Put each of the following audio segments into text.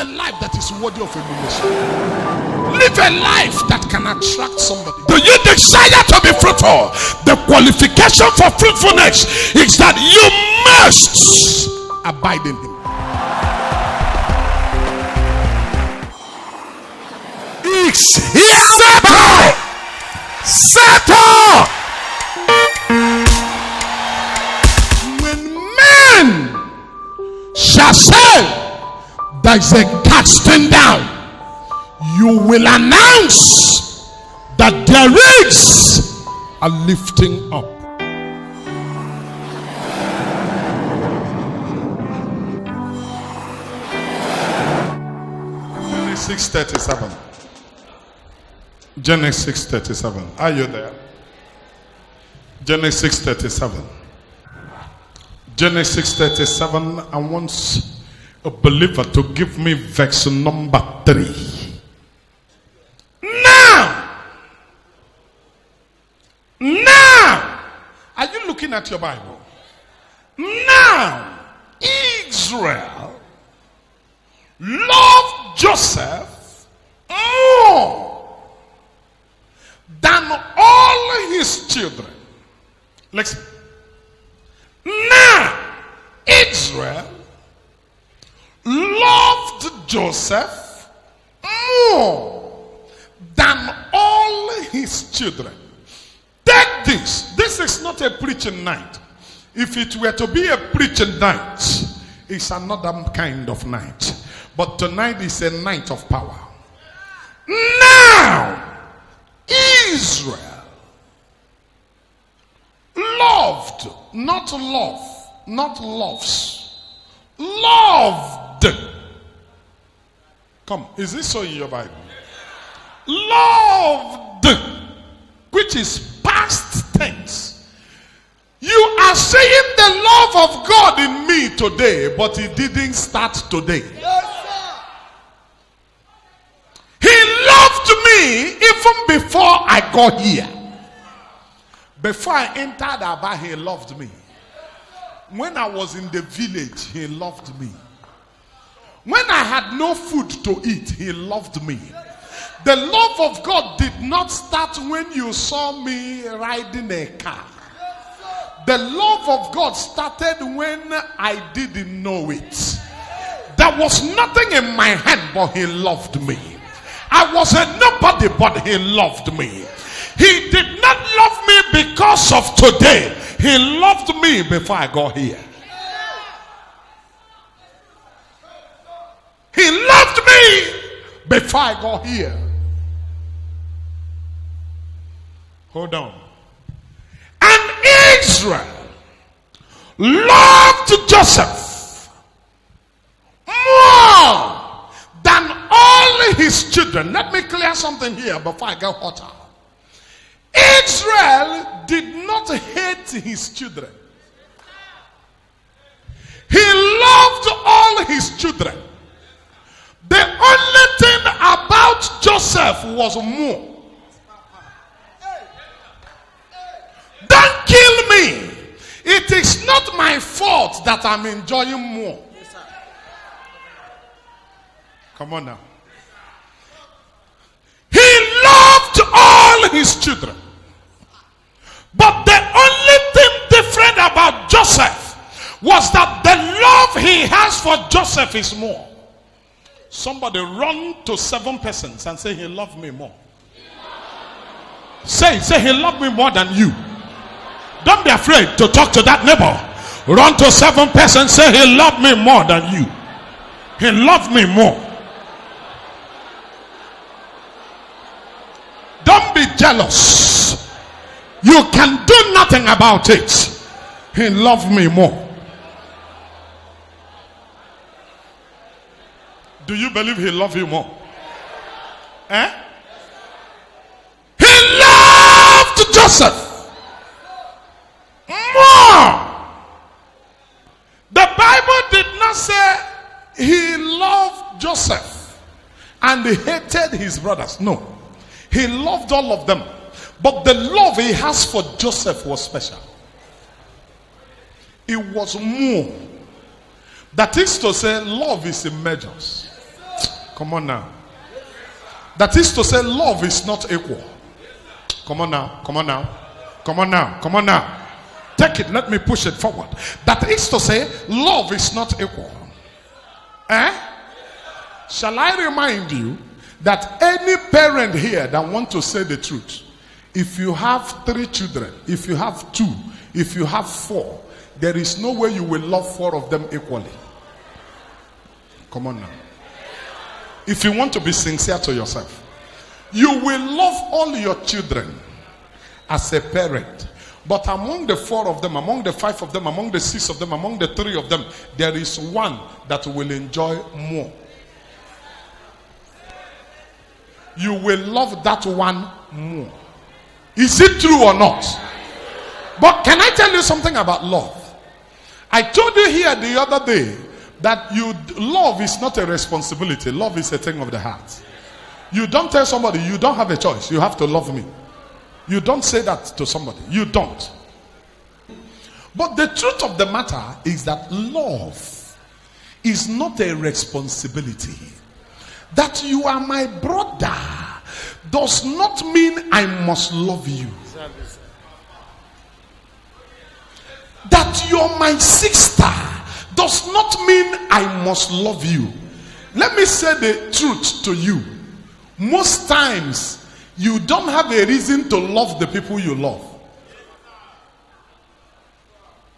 a life that is worthy of emulation. Live a life that can attract somebody. Do you desire to be fruitful? The qualification for fruitfulness is that you must abide in him. Settle! Settle! When men shall say there is a casting down, you will announce that there is a lifting up. Genesis 6:37. Genesis 6:37. Are you there? Genesis 6:37. Genesis 6:37. I want a believer to give me verse number 3. Now, are you looking at your Bible? Now, Israel loved Joseph more than all his children. Listen. Now, Israel loved Joseph more than all his children. Take this. This is not a preaching night. If it were to be a preaching night, it's another kind of night. But tonight is a night of power. Now, Israel loved, not love, not loves, loved. Come, is this so in your Bible? Loved, which is past tense. You are saying the love of God in me today, but it didn't start today. He loved me even before I got here. Before I entered Aba, he loved me. When I was in the village, he loved me. When I had no food to eat, he loved me. The love of God did not start when you saw me riding a car. The love of God started when I didn't know it. There was nothing in my hand, but he loved me. I was a nobody, but he loved me. He did not love me because of today. He loved me before I got here. He loved me before I got here. Hold on. And Israel loved Joseph more than all his children. Let me clear something here before I get hotter. Israel did not hate his children. He loved all his children. The only thing about Joseph was more. Don't kill me. It is not my fault that I'm enjoying more. Come on now. He loved all his children. But the only thing different about Joseph was that the love he has for Joseph is more. Somebody run to 7 persons and say, he loved me more. Say, he loved me more than you. Don't be afraid to talk to that neighbor. Run to 7 persons, say, he loved me more than you. He loved me more. Don't be jealous. You can do nothing about it. He loved me more. Do you believe he loved you more? Eh? He loved Joseph more. The Bible did not say he loved Joseph and he hated his brothers. No. He loved all of them. But the love he has for Joseph was special. It was more. That is to say, love is in measures. Come on now. That is to say, love is not equal. Come on now. Come on now. Come on now. Come on now. Take it. Let me push it forward. That is to say, love is not equal. Shall I remind you that any parent here that want to say the truth, if you have 3 children, if you have 2, if you have 4, there is no way you will love 4 of them equally. Come on now. If you want to be sincere to yourself, you will love all your children as a parent. But among the 4 of them, among the 5 of them, among the 6 of them, among the 3 of them, there is one that will enjoy more. You will love that one more. Is it true or not? But can I tell you something about love? I told you here the other day that love is not a responsibility. Love is a thing of the heart. You don't tell somebody you don't have a choice. You have to love me. You don't say that to somebody. You don't. But the truth of the matter is that love is not a responsibility. That you are my brother does not mean I must love you. That you're my sister does not mean I must love you. Let me say the truth to you. Most times, you don't have a reason to love the people you love.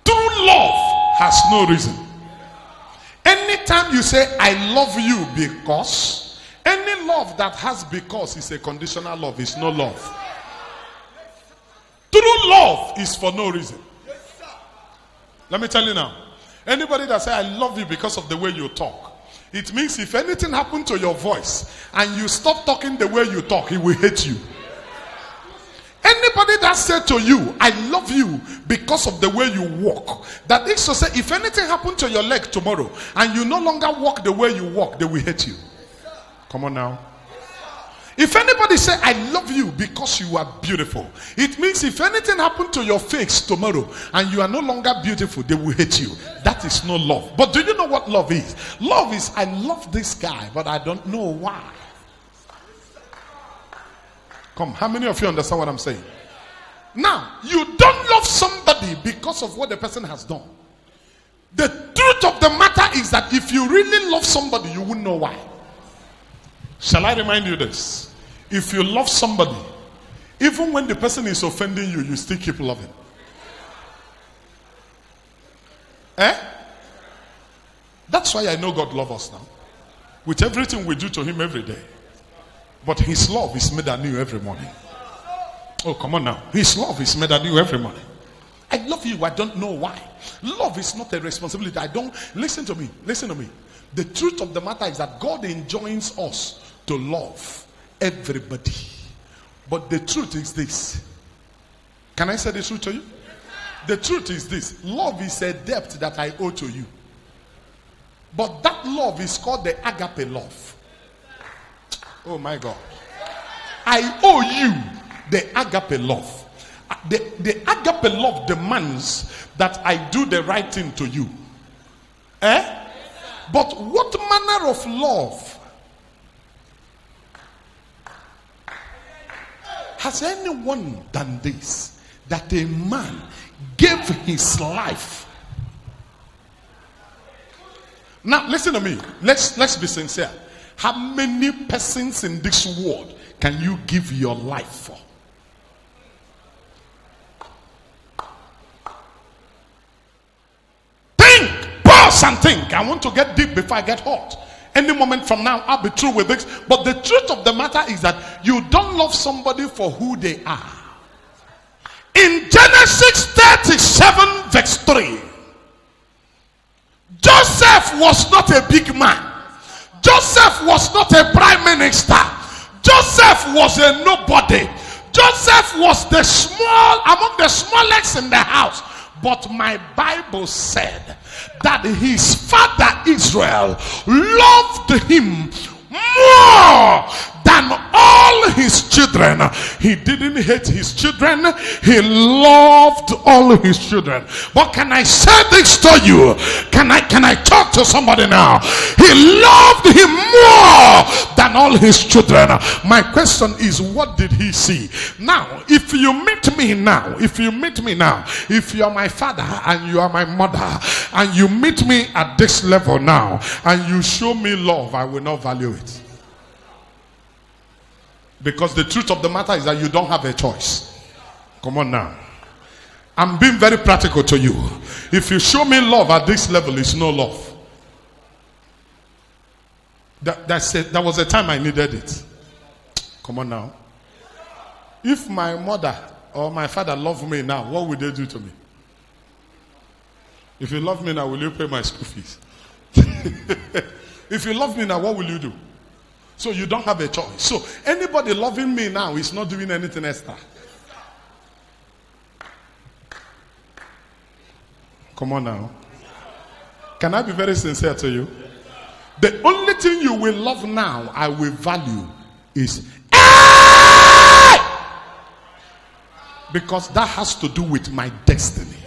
True love has no reason. Anytime you say, I love you because, any love that has because is a conditional love, is no love. True love is for no reason. Let me tell you now. Anybody that say, I love you because of the way you talk, it means if anything happened to your voice and you stop talking the way you talk, he will hate you. Anybody that said to you, I love you because of the way you walk, that is to say, if anything happened to your leg tomorrow and you no longer walk the way you walk, they will hate you. Come on now. If anybody say, I love you because you are beautiful, it means if anything happened to your face tomorrow and you are no longer beautiful, they will hate you. That is no love. But do you know what love is? Love is, I love this guy, but I don't know why. Come, how many of you understand what I'm saying? Now, you don't love somebody because of what the person has done. The truth of the matter is that if you really love somebody, you wouldn't know why. Shall I remind you this? If you love somebody, even when the person is offending you, you still keep loving. That's why I know God loves us now. With everything we do to him every day. But his love is made anew every morning. Oh, come on now. His love is made anew every morning. I love you. I don't know why. Love is not a responsibility. Listen to me. Listen to me. The truth of the matter is that God enjoins us to love everybody. But the truth is this. Can I say the truth to you? The truth is this. Love is a debt that I owe to you. But that love is called the Agape love. Oh my God. I owe you the Agape love. The Agape love demands that I do the right thing to you. But what manner of love has anyone done this? That a man gave his life. Now listen to me. Let's be sincere. How many persons in this world can you give your life for? Think, pause and think. I want to get deep before I get hot. Any moment from now, I'll be through with this. But the truth of the matter is that you don't love somebody for who they are. In Genesis 37 verse 3, Joseph was not a big man. Joseph was not a prime minister. Joseph was a nobody. Joseph was among the smallest in the house. But my Bible said that his father Israel loved him more than all his children. He didn't hate his children. He loved all his children. But can I say this to you? Can I talk to somebody now? He loved him more all his children. My question is, what did he see? Now, if you meet me now, if you are my father and you are my mother, and you meet me at this level now, and you show me love, I will not value it. Because the truth of the matter is that you don't have a choice. Come on now. I'm being very practical to you. If you show me love at this level, it's no love. That was a time I needed it. Come on now. If my mother or my father love me now, what would they do to me? If you love me now, will you pay my school fees? If you love me now, what will you do? So you don't have a choice. So anybody loving me now is not doing anything extra. Come on now. Can I be very sincere to you? The only thing you will love now, I will value, is because that has to do with my destiny.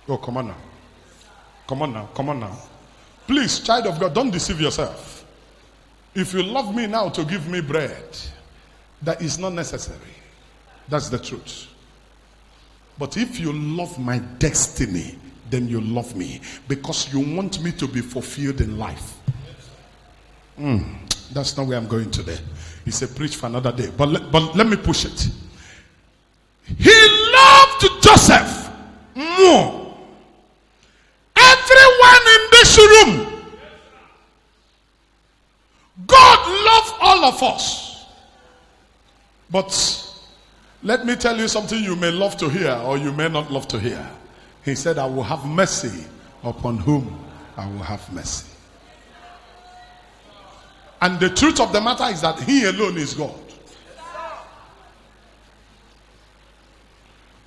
Oh, come on now. Come on now. Come on now. Please, child of God, don't deceive yourself. If you love me now to give me bread, that is not necessary. That's the truth. But if you love my destiny, then you love me because you want me to be fulfilled in life. That's not where I'm going today. It's a preach for another day. But let me push it. He loved Joseph more. Everyone in this room, God loves all of us. But let me tell you something you may love to hear or you may not love to hear. He said, I will have mercy upon whom I will have mercy. And the truth of the matter is that he alone is God.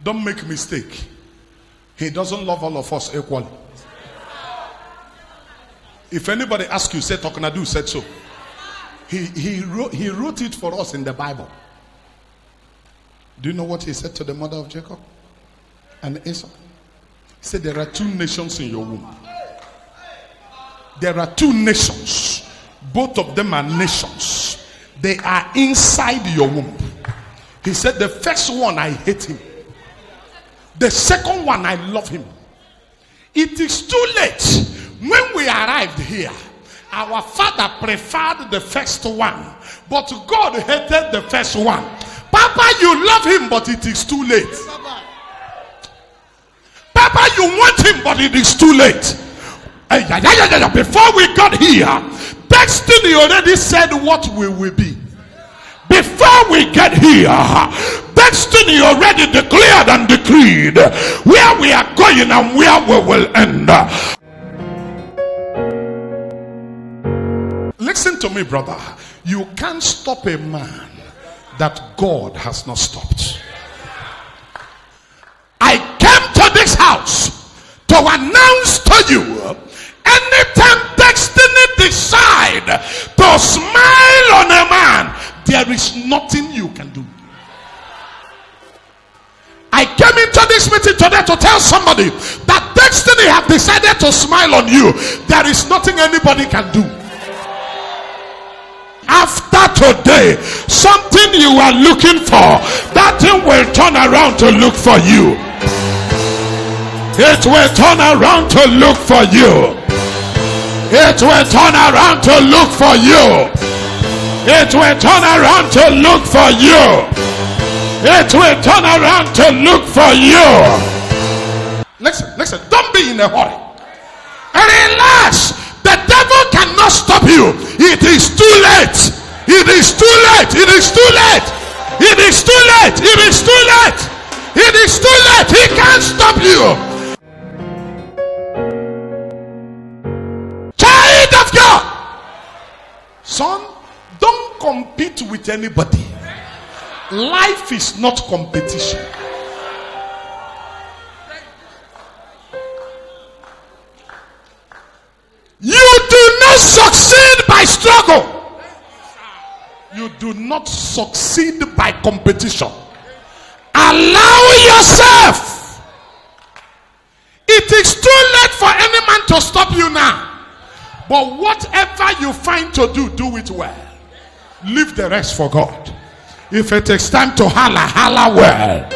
Don't make a mistake. He doesn't love all of us equally. If anybody asks you, say Talknado said so. He wrote it for us in the Bible. Do you know what he said to the mother of Jacob and Esau? He said, there are two nations in your womb. There are two nations. Both of them are nations. They are inside your womb. He said, the first one, I hate him. The second one, I love him. It is too late. When we arrived here, our father preferred the first one, but God hated the first one. Papa, you love him, but it is too late. Papa, you want him, but it is too late. Before we got here, destiny already said what we will be. Before we get here, destiny already declared and decreed where we are going and where we will end. Listen to me, brother. You can't stop a man that God has not stopped. I came to this house to announce to you, anytime destiny decide to smile on a man, there is nothing you can do. I came into this meeting today to tell somebody that destiny have decided to smile on you. There is nothing anybody can do. After today, something you are looking for, that thing will turn around to look for you. It will turn around to look for you. It will turn around to look for you. It will turn around to look for you. It will turn around to look for you. Listen, don't be in a hurry. Relax. The devil cannot stop you. It is too late. It is too late. It is too late. It is too late. It is too late. It is too late. He can't stop you. Child of God. Son, don't compete with anybody. Life is not competition. You do not succeed by struggle. You do not succeed by competition. Allow yourself. It is too late for any man to stop you now. But whatever you find to do, do it well. Leave the rest for God. If it takes time to holler, holler well.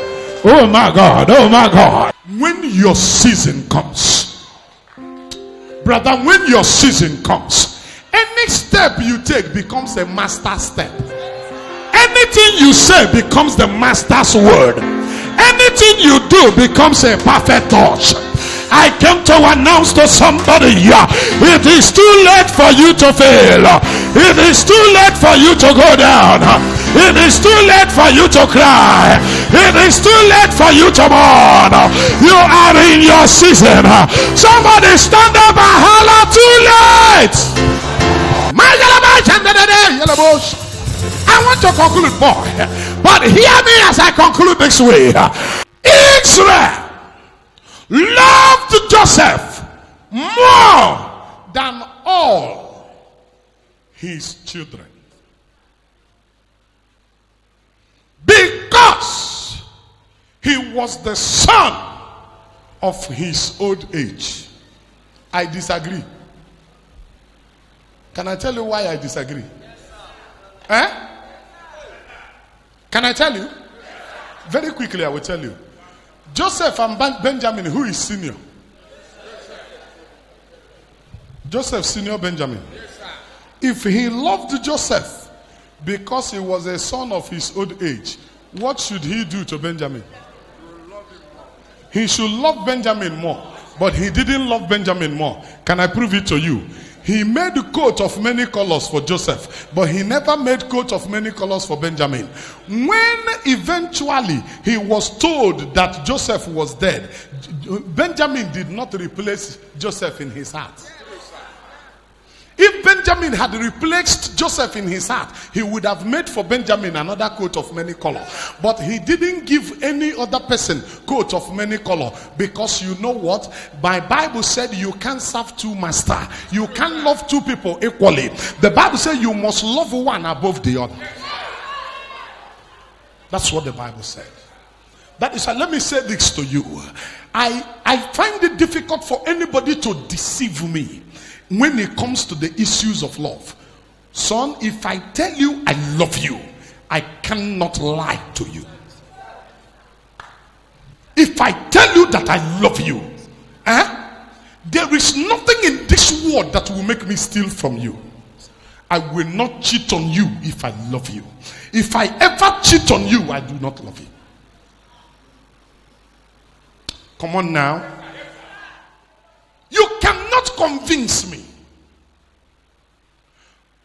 Oh my God, oh my God. When your season comes, brother, when your season comes, any step you take becomes a master step. Anything you say becomes the master's word. Anything you do becomes a perfect touch. I came to announce to somebody, it is too late for you to fail. It is too late for you to go down. It is too late for you to cry. It is too late for you to mourn. You are in your season. Somebody stand up and holler, too late. I want to conclude, boy, but hear me as I conclude this way. Israel loved Joseph more than all his children, because he was the son of his old age. I disagree. Can I tell you why I disagree? Can I tell you? Very quickly, I will tell you. Joseph and Benjamin, who is senior? Joseph, senior Benjamin. If he loved Joseph because he was a son of his old age, what should he do to Benjamin? He should love Benjamin more, but he didn't love Benjamin more. Can I prove it to you? He made a coat of many colors for Joseph, but he never made coat of many colors for Benjamin. When eventually he was told that Joseph was dead, Benjamin did not replace Joseph in his heart. If Benjamin had replaced Joseph in his heart, he would have made for Benjamin another coat of many color. But he didn't give any other person coat of many color, because you know what? My Bible said you can't serve two masters. You can't love two people equally. The Bible said you must love one above the other. That's what the Bible said. That is why, let me say this to you. I find it difficult for anybody to deceive me when it comes to the issues of love. Son, if I tell you I love you, I cannot lie to you. If I tell you that I love you, there is nothing in this world that will make me steal from you. I will not cheat on you if I love you. If I ever cheat on you, I do not love you. Come on now. You cannot convince me,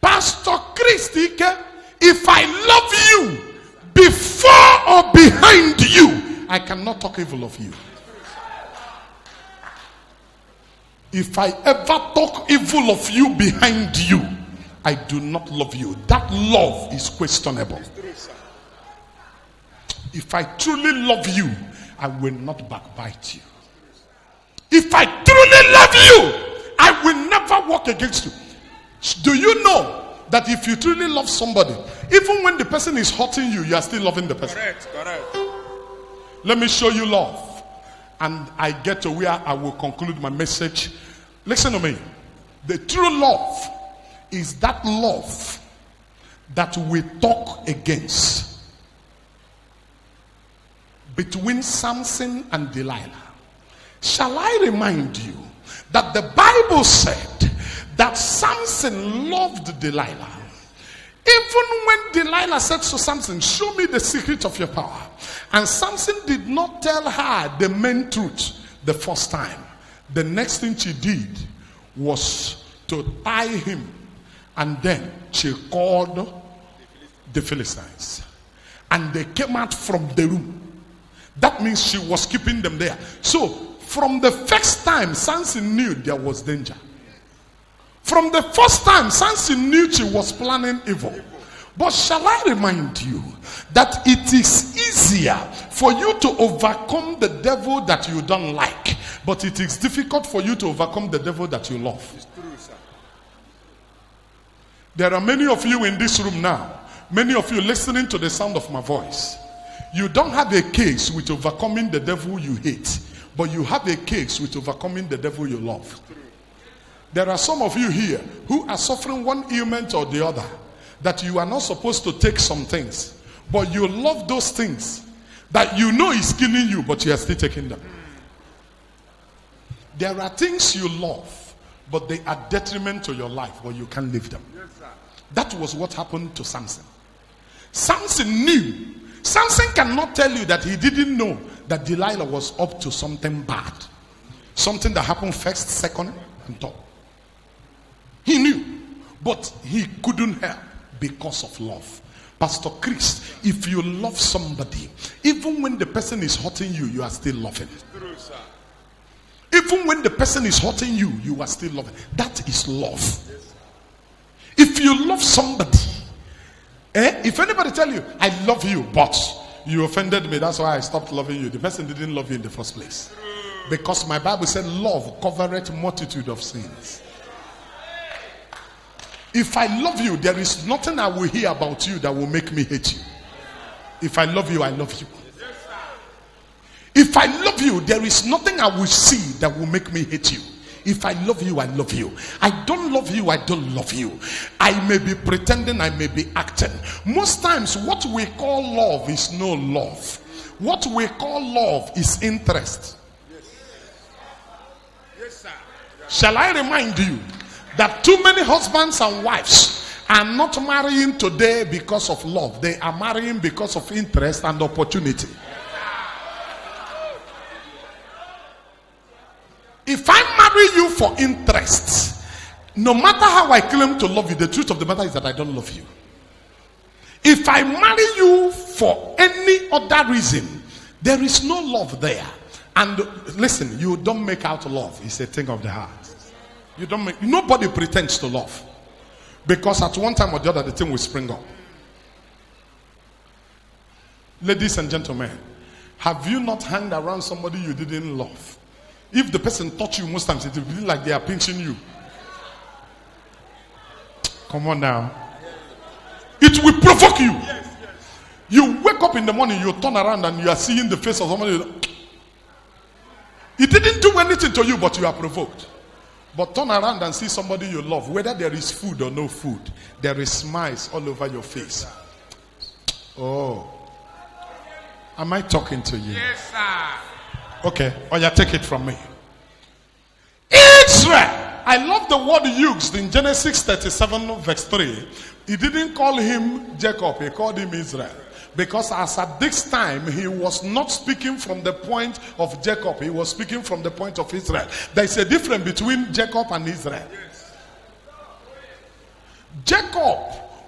Pastor Christy, if I love you before or behind you, I cannot talk evil of you. If I ever talk evil of you behind you, I do not love you. That love is questionable. If I truly love you, I will not backbite you. If I truly love you, I will never walk against you. Do you know that if you truly love somebody, even when the person is hurting you, you are still loving the person? Correct. Let me show you love, and I get to where I will conclude my message. Listen to me. The true love is that love that we talk against between Samson and Delilah. Shall I remind you that the Bible said that Samson loved Delilah. Even when Delilah said to Samson, show me the secret of your power. And Samson did not tell her the main truth the first time. The next thing she did was to tie him. And then she called the Philistines. And they came out from the room. That means she was keeping them there. So, from the first time, Samson knew there was danger. From the first time, Samson knew she was planning evil. But shall I remind you that it is easier for you to overcome the devil that you don't like, but it is difficult for you to overcome the devil that you love. There are many of you in this room now, many of you listening to the sound of my voice. You don't have a case with overcoming the devil you hate, but you have a case with overcoming the devil you love. There are some of you here who are suffering one ailment or the other. that you are not supposed to take some things, but you love those things that you know is killing you, but you are still taking them. There are things you love, but they are detriment to your life, but you can't live them. That was what happened to Samson. Samson knew. Samson cannot tell you that he didn't know that Delilah was up to something bad. Something that happened first, second, and third. He knew, but he couldn't help because of love. Pastor Chris, if you love somebody, even when the person is hurting you, you are still loving. Even when the person is hurting you, you are still loving. That is love. If you love somebody, if anybody tell you, I love you, but you offended me, that's why I stopped loving you. The person didn't love you in the first place. Because my Bible said, love covereth multitude of sins. If I love you, there is nothing I will hear about you that will make me hate you. If I love you, I love you. If I love you, there is nothing I will see that will make me hate you. If I love you, I love you. I don't love you, I don't love you. I may be pretending, I may be acting. Most times, what we call love is no love. What we call love is interest. Yes, sir. Shall I remind you that too many husbands and wives are not marrying today because of love. They are marrying because of interest and opportunity. If I marry you for interest, no matter how I claim to love you, the truth of the matter is that I don't love you. If I marry you for any other reason, there is no love there. And listen, you don't make out love. It's a thing of the heart. You don't make, nobody pretends to love. Because at one time or the other, the thing will spring up. Ladies and gentlemen, have you not hung around somebody you didn't love? If the person touch you most times, it will be like they are pinching you. Come on now. It will provoke you. You wake up in the morning, you turn around and you are seeing the face of somebody. It didn't do anything to you, but you are provoked. But turn around and see somebody you love, whether there is food or no food, there is smiles all over your face. Oh, am I talking to you? Yes, sir. Okay, or you take it from me. Israel. I love the word used in Genesis 37 verse 3. He didn't call him Jacob, he called him Israel. Because as at this time, he was not speaking from the point of Jacob. He was speaking from the point of Israel. There is a difference between Jacob and Israel. Jacob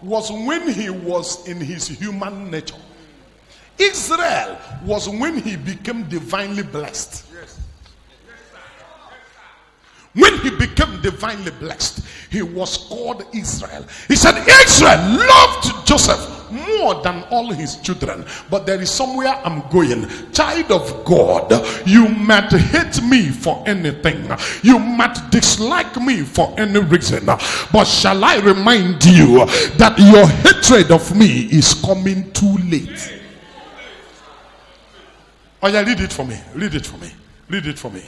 was when he was in his human nature. Israel was when he became divinely blessed. When he became divinely blessed, he was called Israel. He said, Israel loved Joseph more than all his children. But there is somewhere I'm going. Child of God, you might hate me for anything. You might dislike me for any reason. But shall I remind you that your hatred of me is coming too late? Oh yeah, read it for me. Read it for me. Read it for me.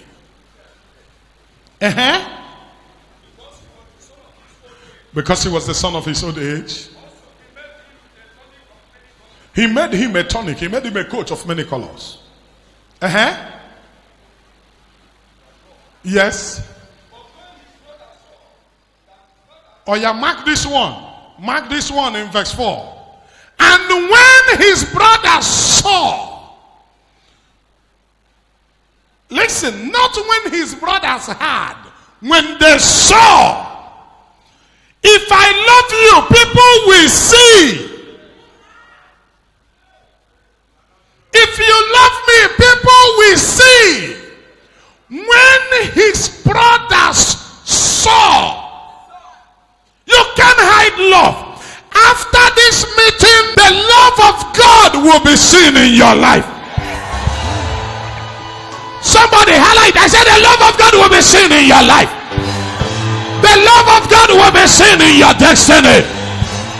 Because he was the son of his old age. He made him a tonic. He made him a coat of many colors. Yes. Oh yeah, mark this one. Mark this one in verse 4. And when his brothers saw, listen, not when his brothers had, when they saw. If I love you, people will see. If you love me, people will see. When his brothers saw, you can't hide love. After this meeting, the love of God will be seen in your life. Somebody highlight. I said the love of God will be seen in your life. The love of God will be seen in your destiny.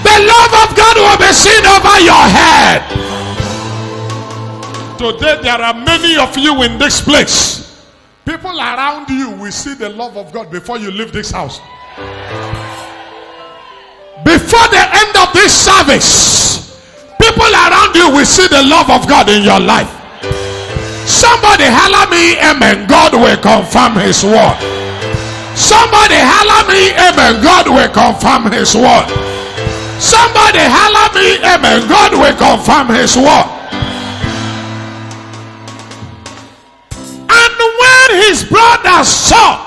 The love of God will be seen over your head. Today there are many of you in this place. People around you will see the love of God before you leave this house. Before the end of this service, people around you will see the love of God in your life. Somebody holler me, amen. God will confirm his word. Somebody holler me, amen. God will confirm his word. Somebody holler me, amen. God will confirm his word. And when his brothers saw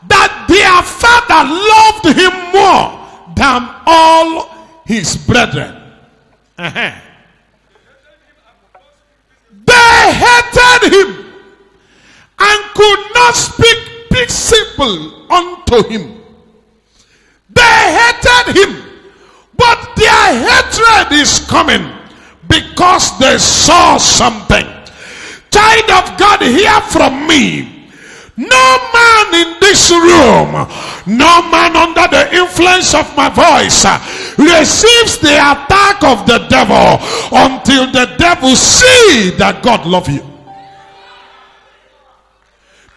that their father loved him more than all his brethren, they hated him and could not speak peaceable unto him. They hated him, but their hatred is coming because they saw something. Child of God, hear from me. No man in this room, no man under the influence of my voice receives the attack of the devil until the devil see that God loves you.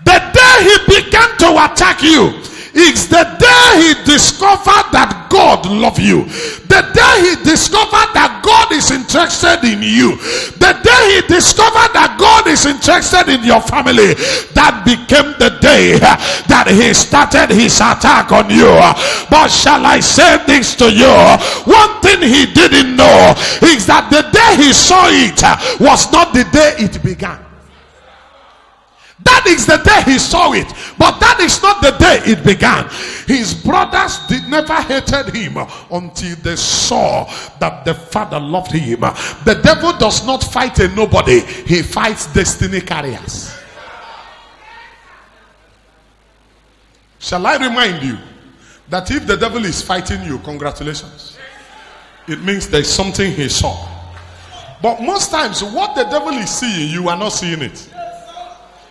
The day he began to attack you is the day he discovered that God loves you. The day he discovered that God is interested in you. The day he discovered that God is interested in your family. That became the day that he started his attack on you. But shall I say this to you? One thing he didn't know is that the day he saw it was not the day it began. That is the day he saw it, but that is not the day it began. His brothers never hated him until they saw that the father loved him. The devil does not fight a nobody, he fights destiny carriers. Shall I remind you that if the devil is fighting you, congratulations. It means there's something he saw. But most times what the devil is seeing, you are not seeing it.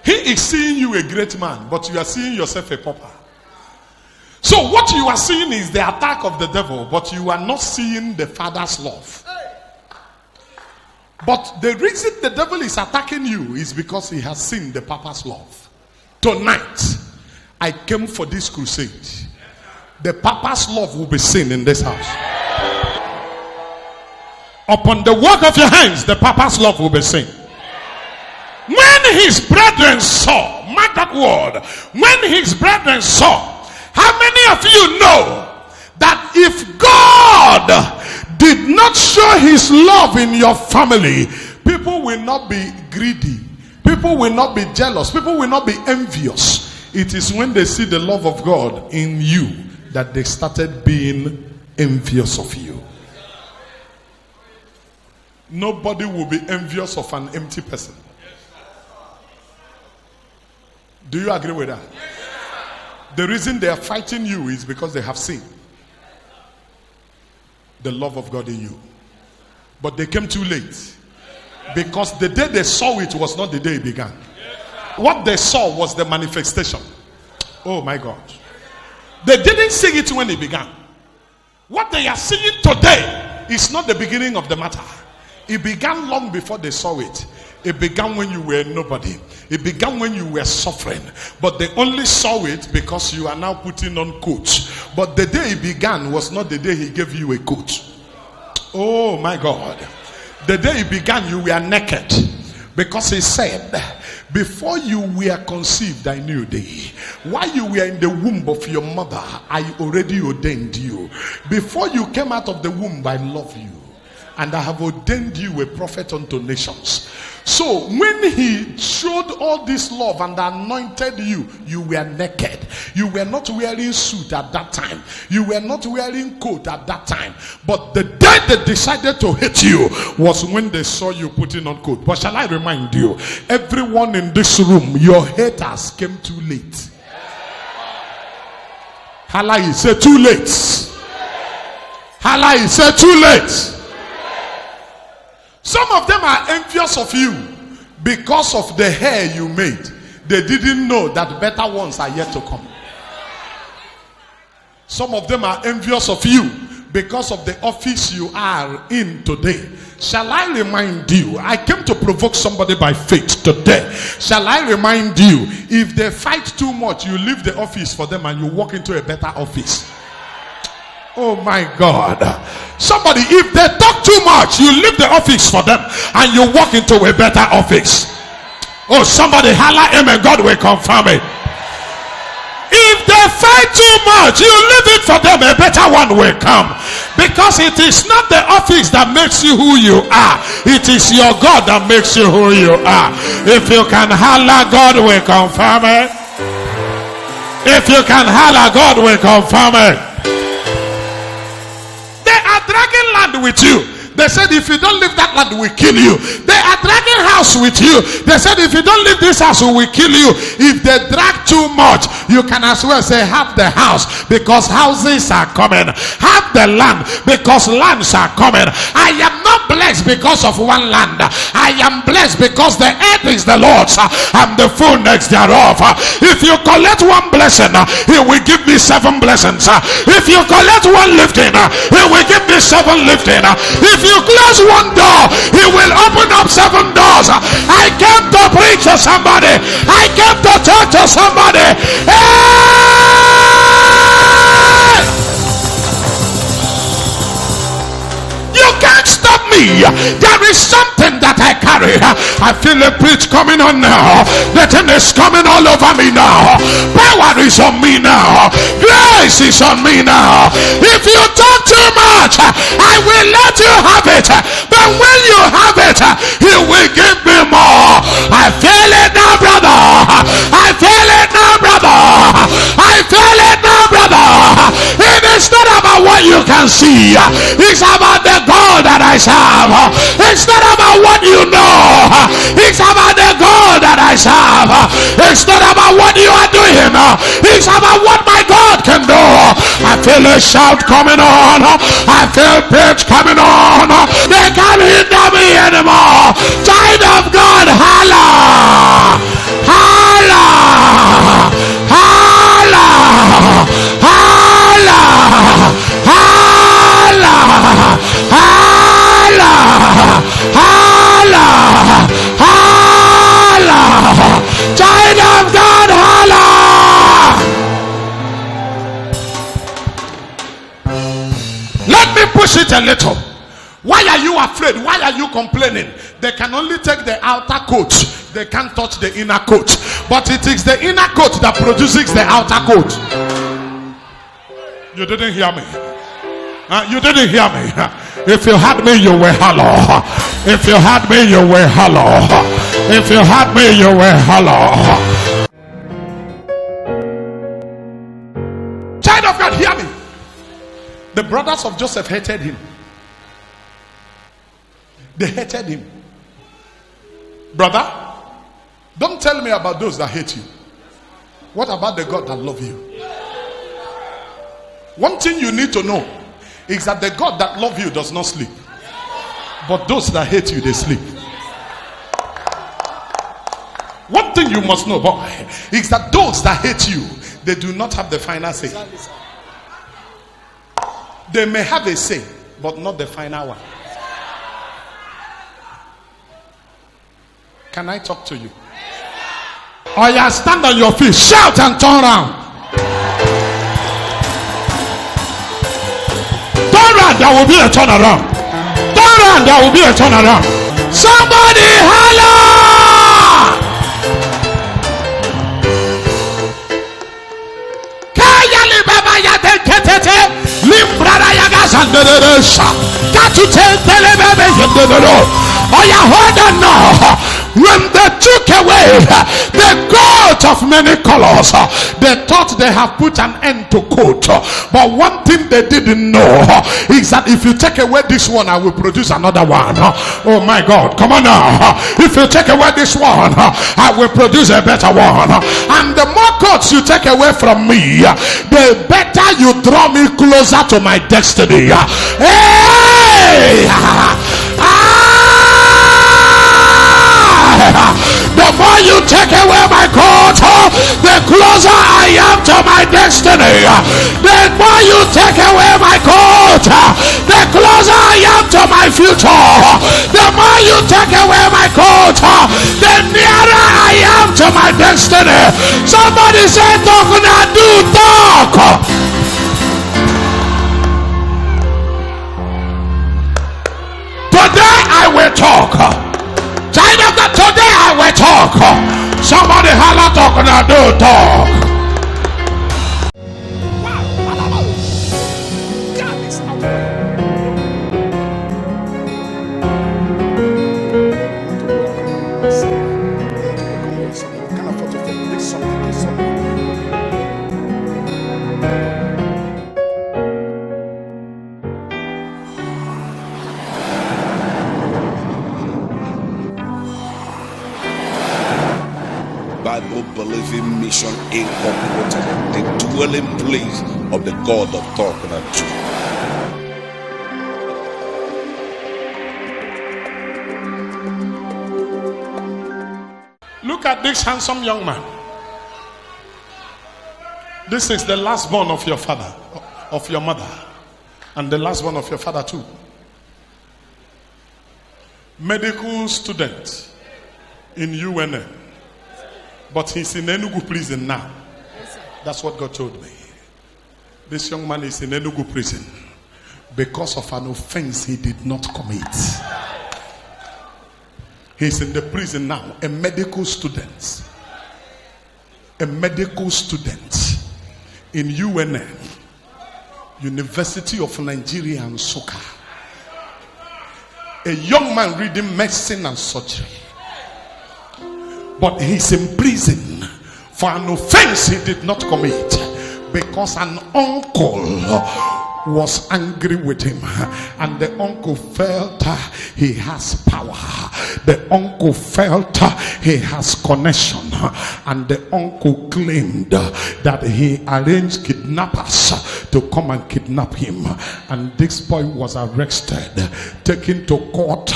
He is seeing you a great man, but you are seeing yourself a pauper. So what you are seeing is the attack of the devil, but you are not seeing the father's love. But the reason the devil is attacking you is because he has seen the papa's love. Tonight, I came for this crusade. The papa's love will be seen in this house. Upon the work of your hands, the papa's love will be seen. When his brethren saw, mark that word, when his brethren saw, how many of you know that if God did not show his love in your family, people will not be greedy, people will not be jealous, people will not be envious. It is when they see the love of God in you that they started being envious of you. Nobody will be envious of an empty person. Do you agree with that? The reason they are fighting you is because they have seen the love of God in you. But they came too late. Because the day they saw it was not the day it began. What they saw was the manifestation. Oh my God. They didn't see it when it began. What they are seeing today is not the beginning of the matter. It began long before they saw it. It began when you were nobody. It began when you were suffering. But they only saw it because you are now putting on coats. But the day it began was not the day he gave you a coat. Oh my God. The day it began, you were naked. Because he said, before you were conceived, I knew thee. While you were in the womb of your mother, I already ordained you. Before you came out of the womb, I love you. And I have ordained you a prophet unto nations. So when he showed all this love and anointed you, you were naked. You were not wearing suit at that time. You were not wearing coat at that time. But the day they decided to hate you was when they saw you putting on coat. But shall I remind you, everyone in this room, your haters came too late. Halai said too late. Halai said too late. Some of them are envious of you because of the hair you made. They didn't know that better ones are yet to come. Some of them are envious of you because of the office you are in today. Shall I remind you? I came to provoke somebody by faith today. Shall I remind you? If they fight too much, you leave the office for them and you walk into a better office. Oh my God. Somebody, if they talk too much, you leave the office for them and you walk into a better office. Oh, somebody holla amen. God will confirm it. If they fight too much, you leave it for them, a better one will come. Because it is not the office that makes you who you are. It is your God that makes you who you are. If you can holla, God will confirm it. If you can holla, God will confirm it. They are dragging land with you. They said if you don't leave that land, we kill you. They are dragging house with you. They said if you don't leave this house, we will kill you. If they drag too much, you can as well say have the house, because houses are coming. Have the land, because lands are coming. I am not blessed because of one land. I am blessed because the earth is the Lord's and the fullness thereof. If you collect one blessing, he will give me 7 blessings. If you collect one lifting, he will give me 7 lifting. If you close one door, he will open up 7 doors. I came to preach to somebody. I came to talk to somebody. Hey! You can't stop me. There is something that I carry. I feel a preach coming on now. The thing is coming all over me now. Power is on me now. Grace is on me now. If you talk too much, I will let you have it. But when you have it, he will give me more. I feel it now, brother. I feel it now, brother. I feel it now, brother. It is not about what you can see. It's about the God that I serve. It's not about what you know. It's about the God that I serve. It's not about what you are doing. It's about what my God can do. I feel a shout coming on. I feel pitch coming on. They can't hinder me anymore. Child of God, holla, holla, holla, holla, holla, holla, holla, holla. Child of God, holla. Let me push it a little. Why are you afraid? Why are you complaining? They can only take the outer coat. They can't touch the inner coat. But it is the inner coat that produces the outer coat. You didn't hear me. You didn't hear me. If you had me, you were hollow. If you had me, you were hollow. If you had me, you were hollow. Child of God, hear me. The brothers of Joseph hated him. They hated him. Brother, don't tell me about those that hate you. What about the God that loves you? One thing you need to know is that the God that loves you does not sleep. But those that hate you, they sleep. One thing you must know, boy, is that those that hate you, they do not have the final say. They may have a say, but not the final one. Can I talk to you? Or you stand on your feet, shout and turn around. Turn around, there will be a turnaround. Turn around, there will be a turnaround. Somebody holla! Kayali baba ya deketete, limbrada ya gazanderesha. Katute telebebe yendero. Oh, you hold on now. When they took away the coat of many colors, they thought they have put an end to coat. But one thing they didn't know is that if you take away this one, I will produce another one. Oh my God, come on now. If you take away this one, I will produce a better one. And the more coats you take away from me, the better you draw me closer to my destiny. Hey! The more you take away my coat, the closer I am to my destiny. The more you take away my coat, the closer I am to my future. The more you take away my coat, the nearer I am to my destiny. Somebody say, Talknado, talk. talk. Child of God, today I will talk. Somebody holla Talknado talk. Bible-believing Mission Incorporated, the dwelling place of the God of Talknado. Look at this handsome young man. This is the last born of your father, of your mother, and the last born of your father too. Medical student in UNN, but he's in Enugu prison now. That's what God told me. This young man is in Enugu prison because of an offense he did not commit. He's in the prison now, a medical student. A medical student in UNN, University of Nigeria and Nsukka. A young man reading medicine and surgery. But he's in prison for an offense he did not commit because an uncle was angry with him, and the uncle felt he has power. The uncle felt he has connection, and the uncle claimed that he arranged kidnappers to come and kidnap him, and this boy was arrested, taken to court,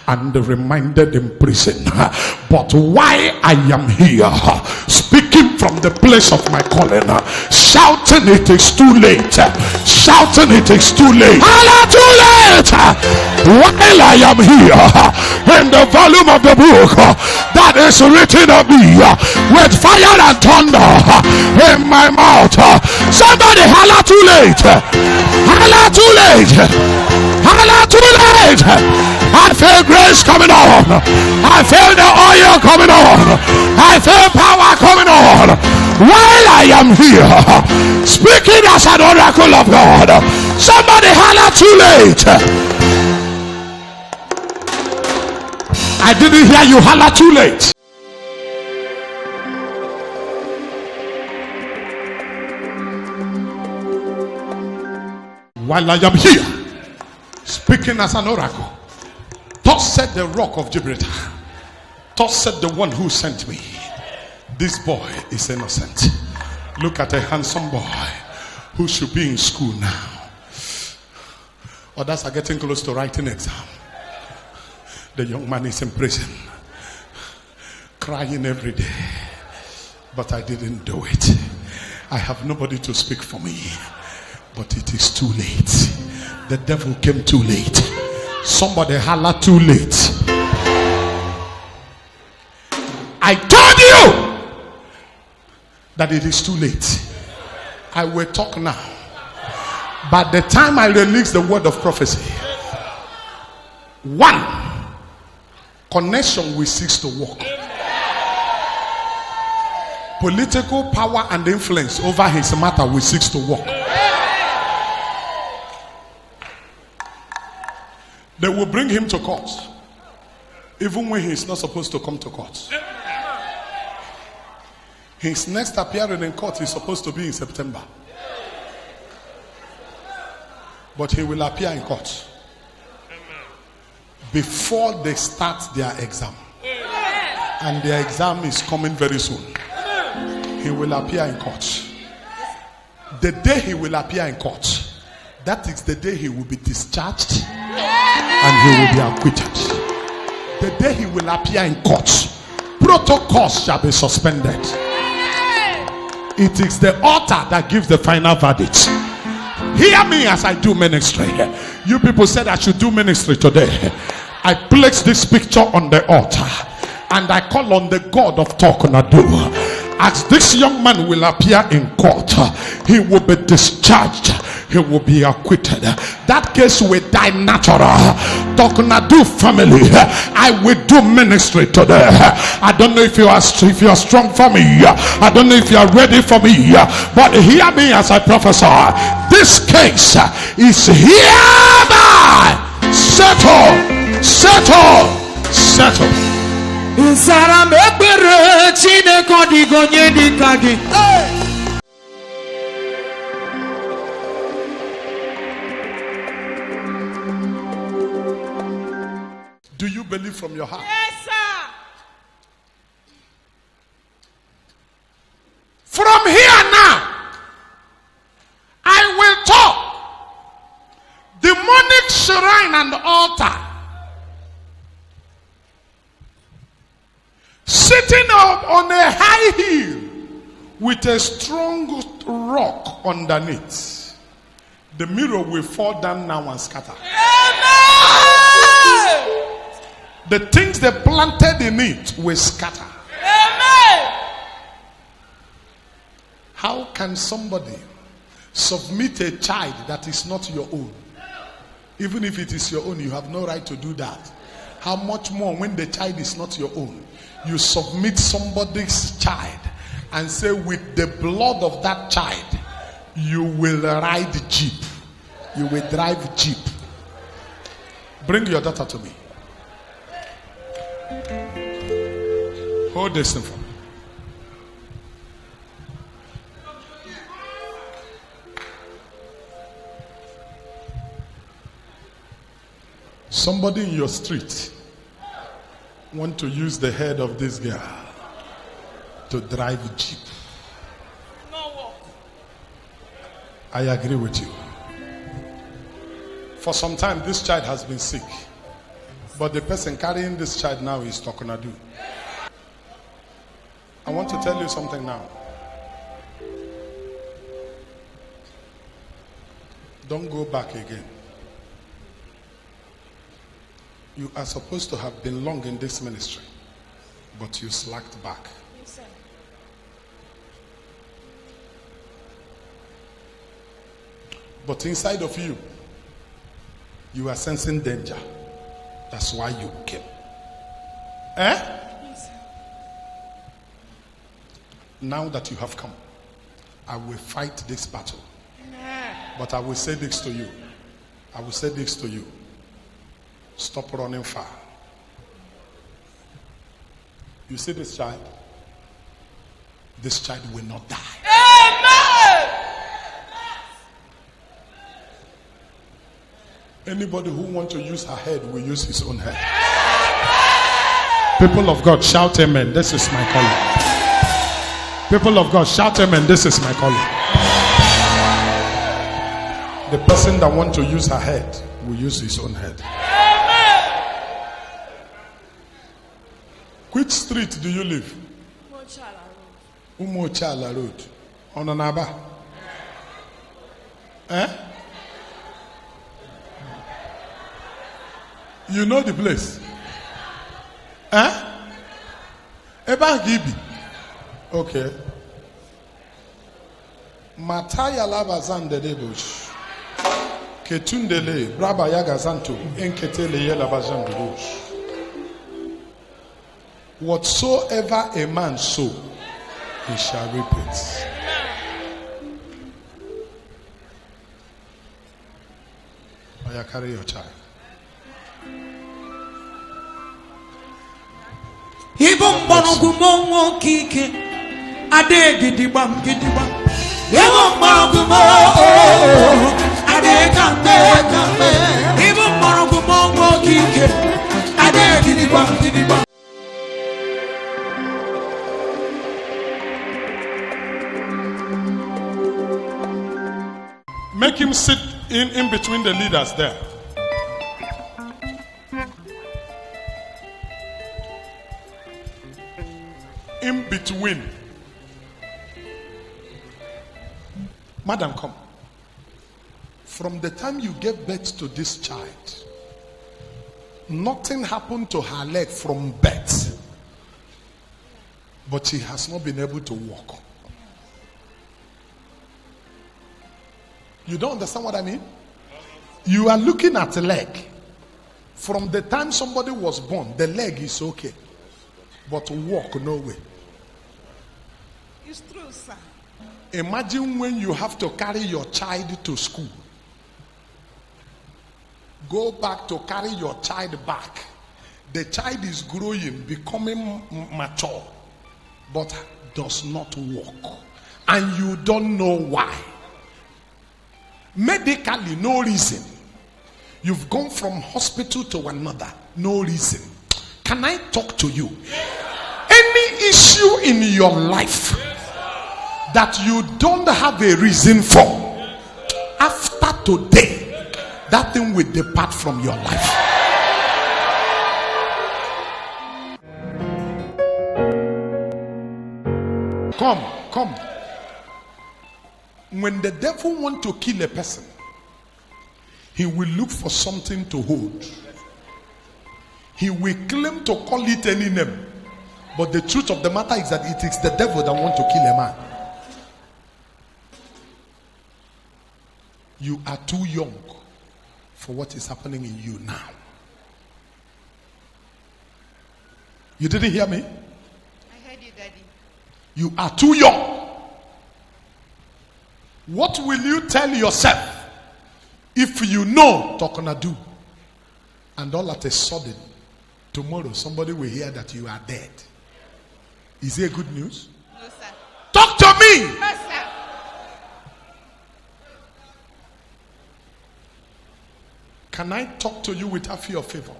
and remanded in prison. But why I am here speaking from the place of my calling, shouting it is too late, shouting it is too late, too late, while I am here in the volume of the book that is written of me with fire and thunder in my mouth. Somebody holla too late, holla too late, holla too late. I feel grace coming on, I feel the oil coming on, I feel power coming on while I am here speaking as an oracle of God. Somebody holla too late. I didn't hear you holla too late. While I am here speaking as an oracle, thus said the rock of Gibraltar, thus said the one who sent me, this boy is innocent. Look at a handsome boy who should be in school now. Others are getting close to writing exam. The young man is in prison, crying every day. But I didn't do it. I have nobody to speak for me. But it is too late. The devil came too late. Somebody holla too late. I told you that it is too late. I will talk now. By the time I release the word of prophecy, one, connection will cease to work. Political power and influence over his matter will cease to work. They will bring him to court, even when he is not supposed to come to court. His next appearance in court is supposed to be in September. But he will appear in court before they start their exam. And their exam is coming very soon. He will appear in court. The day he will appear in court, that is the day he will be discharged and he will be acquitted. The day he will appear in court, protocols shall be suspended. It is the altar that gives the final verdict. Hear me as I do ministry. You people said I should do ministry today. I place this picture on the altar and I call on the God of Talknado. As this young man will appear in court, he will be discharged, he will be acquitted. That case will die natural. Talknado family, I will do ministry today. I don't know if you are strong for me. I don't know if you are ready for me. But hear me as I prophesy. This case is hereby settled. Do you believe from your heart? Yes, sir. From here now, I will talk. Demonic shrine and altar sitting up on a high hill with a strong rock underneath. The mirror will fall down now and scatter. Amen. The things they planted in it will scatter. Amen. How can somebody submit a child that is not your own? Even if it is your own, you have no right to do that. How much more when the child is not your own? You submit somebody's child and say, with the blood of that child, you will ride jeep. You will drive jeep. Bring your daughter to me. Hold this thing for me. Somebody in your street want to use the head of this girl to drive jeep. I agree with you. For some time, this child has been sick. But the person carrying this child now is Talknado. I want to tell you something now. Don't go back again. You are supposed to have been long in this ministry, but you slacked back. Yes, sir. But inside of you, you are sensing danger. That's why you came. Yes, sir. Now that you have come, I will fight this battle. Amen. But I will say this to you. Stop running far. You see this child? This child will not die. Amen. Anybody who wants to use her head will use his own head. People of God, shout amen. This is my calling. People of God, shout amen. This is my calling. The person that wants to use her head will use his own head. Which street do you live? Umochala Road. Ononaba. You know the place? Agape. Okay. Mataya labazan de debush. Ketundele, Braba Yagazanto, Enketele Yelabazan de bush. Whatsoever a man sow, he shall reap it. Or carry your child. Even Bonogumo Kike Ade Gidibam Gidibam. Even Bonogumo Ade Kambe. Even Bonogumo Kike Ade Gidibam Gidibam. Make him sit in between the leaders there. In between. Madam, come. From the time you gave birth to this child, nothing happened to her leg from birth. But she has not been able to walk. You don't understand what I mean? You are looking at a leg. From the time somebody was born, the leg is okay. But walk, no way. It's true, sir. Imagine when you have to carry your child to school. Go back to carry your child back. The child is growing, becoming mature, but does not walk. And you don't know why. Medically, no reason. You've gone from hospital to another, no reason. Can I talk to you? Any issue in your life that you don't have a reason for, after today, that thing will depart from your life. Come. When the devil wants to kill a person, he will look for something to hold. He will claim to call it any name. But the truth of the matter is that it is the devil that wants to kill a man. You are too young for what is happening in you now. You didn't hear me? I heard you, Daddy. You are too young. What will you tell yourself if you know Talknado, and all at a sudden tomorrow somebody will hear that you are dead? Is it good news? No, sir. Talk to me. No, sir. Can I talk to you without fear of favor?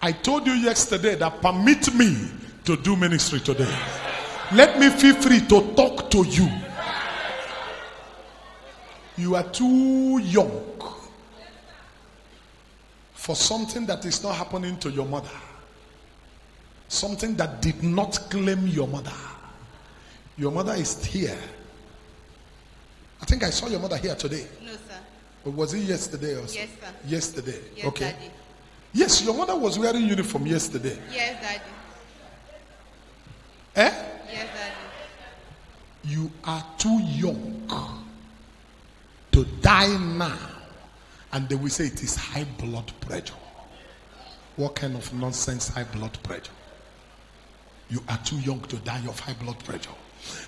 I told you yesterday that permit me to do ministry today. Let me feel free to talk to you. You are too young for something that is not happening to your mother. Something that did not claim your mother. Your mother is here. I think I saw your mother here today. No, sir. Or was it yesterday or Yes, sir. Yesterday. Yes, Okay. Daddy. Yes, your mother was wearing uniform yesterday. Yes, Daddy. Yes, Daddy. You are too young to die now. And they will say it is high blood pressure. What kind of nonsense high blood pressure? You are too young to die of high blood pressure.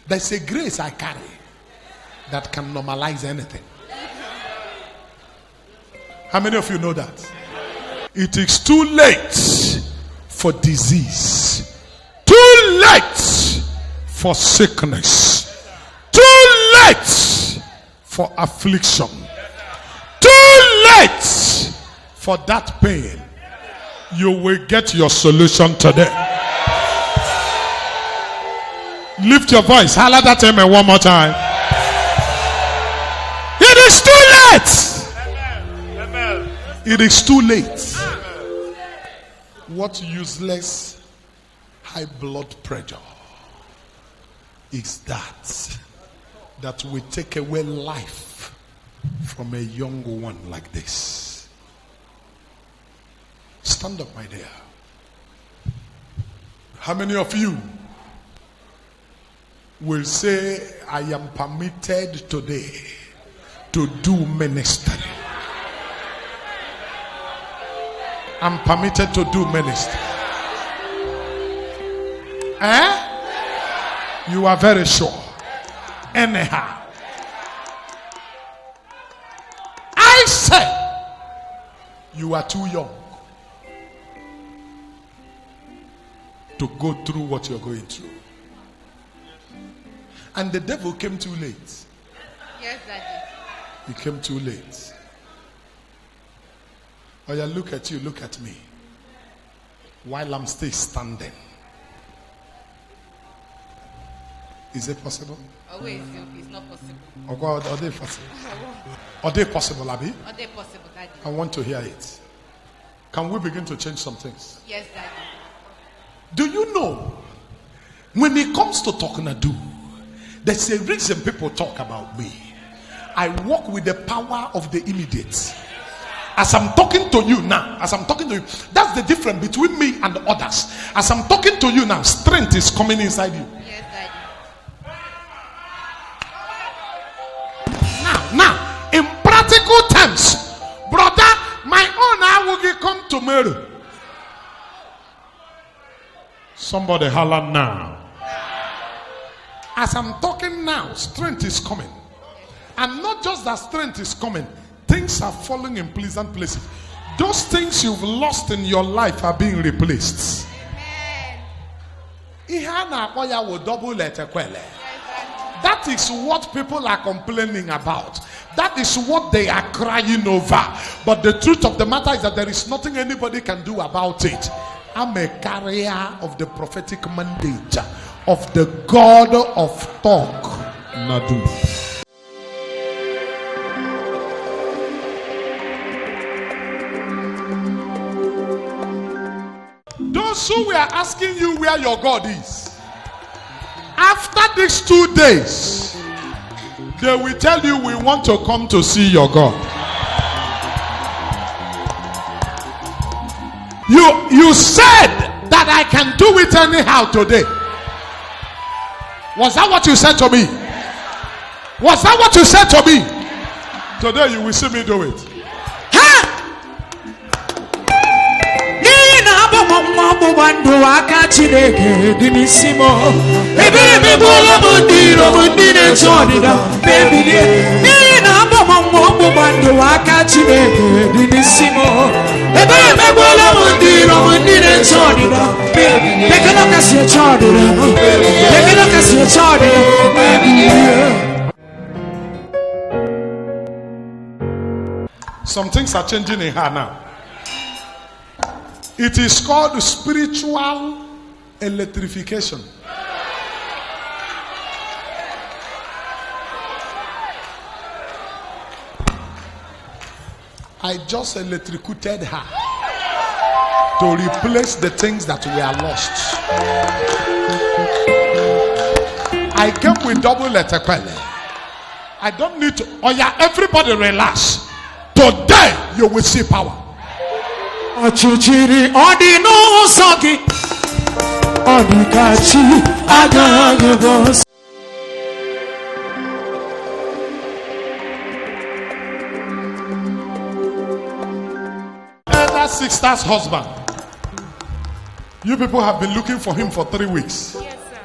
There's a grace I carry that can normalize anything. How many of you know that? It is too late for disease. Too late for sickness. Too late for affliction. Too late for that pain. You will get your solution today. Lift your voice. Holler that amen one more time. It is too late. It is too late. What useless high blood pressure is that will take away life from a young one like this? Stand up, my dear. How many of you will say, I am permitted today to do ministry? I'm permitted to do ministry. You are very sure. Anyhow, I said you are too young to go through what you're going through. And the devil came too late. Yes, Daddy. He came too late. Oh yeah, look at you, look at me. While I'm still standing. Is it possible? Always, it's not possible. Oh God, are they possible? Are they possible, Abby? Are they possible, Daddy? I want to hear it. Can we begin to change some things? Yes, Daddy. Do you know, when it comes to Talknado, there's a reason people talk about me. I walk with the power of the immediate. As I'm talking to you now, that's the difference between me and others. As I'm talking to you now, strength is coming inside you. Yes, Daddy. Now, in Mary. Somebody holler now. As I'm talking now, strength is coming. And not just that strength is coming, things are falling in pleasant places. Those things you've lost in your life are being replaced. That is what people are complaining about. That is what they are crying over. But the truth of the matter is that there is nothing anybody can do about it. I'm a carrier of the prophetic mandate of the God of Talknado. Those who were asking you where your God is, after these 2 days, they will tell you, we want to come to see your God. You said that I can do it anyhow today. Was that what you said to me? Was that what you said to me? Today you will see me do it. Some things are changing in her now. It is called spiritual electrification. I just electrocuted her to replace the things that were lost. I came with double letter. I don't need to. Oh yeah, everybody relax. Today you will see power. Ochichiri odino sogi odikachi agagos. Elder sister's husband. You people have been looking for him for 3 weeks. Yes, sir.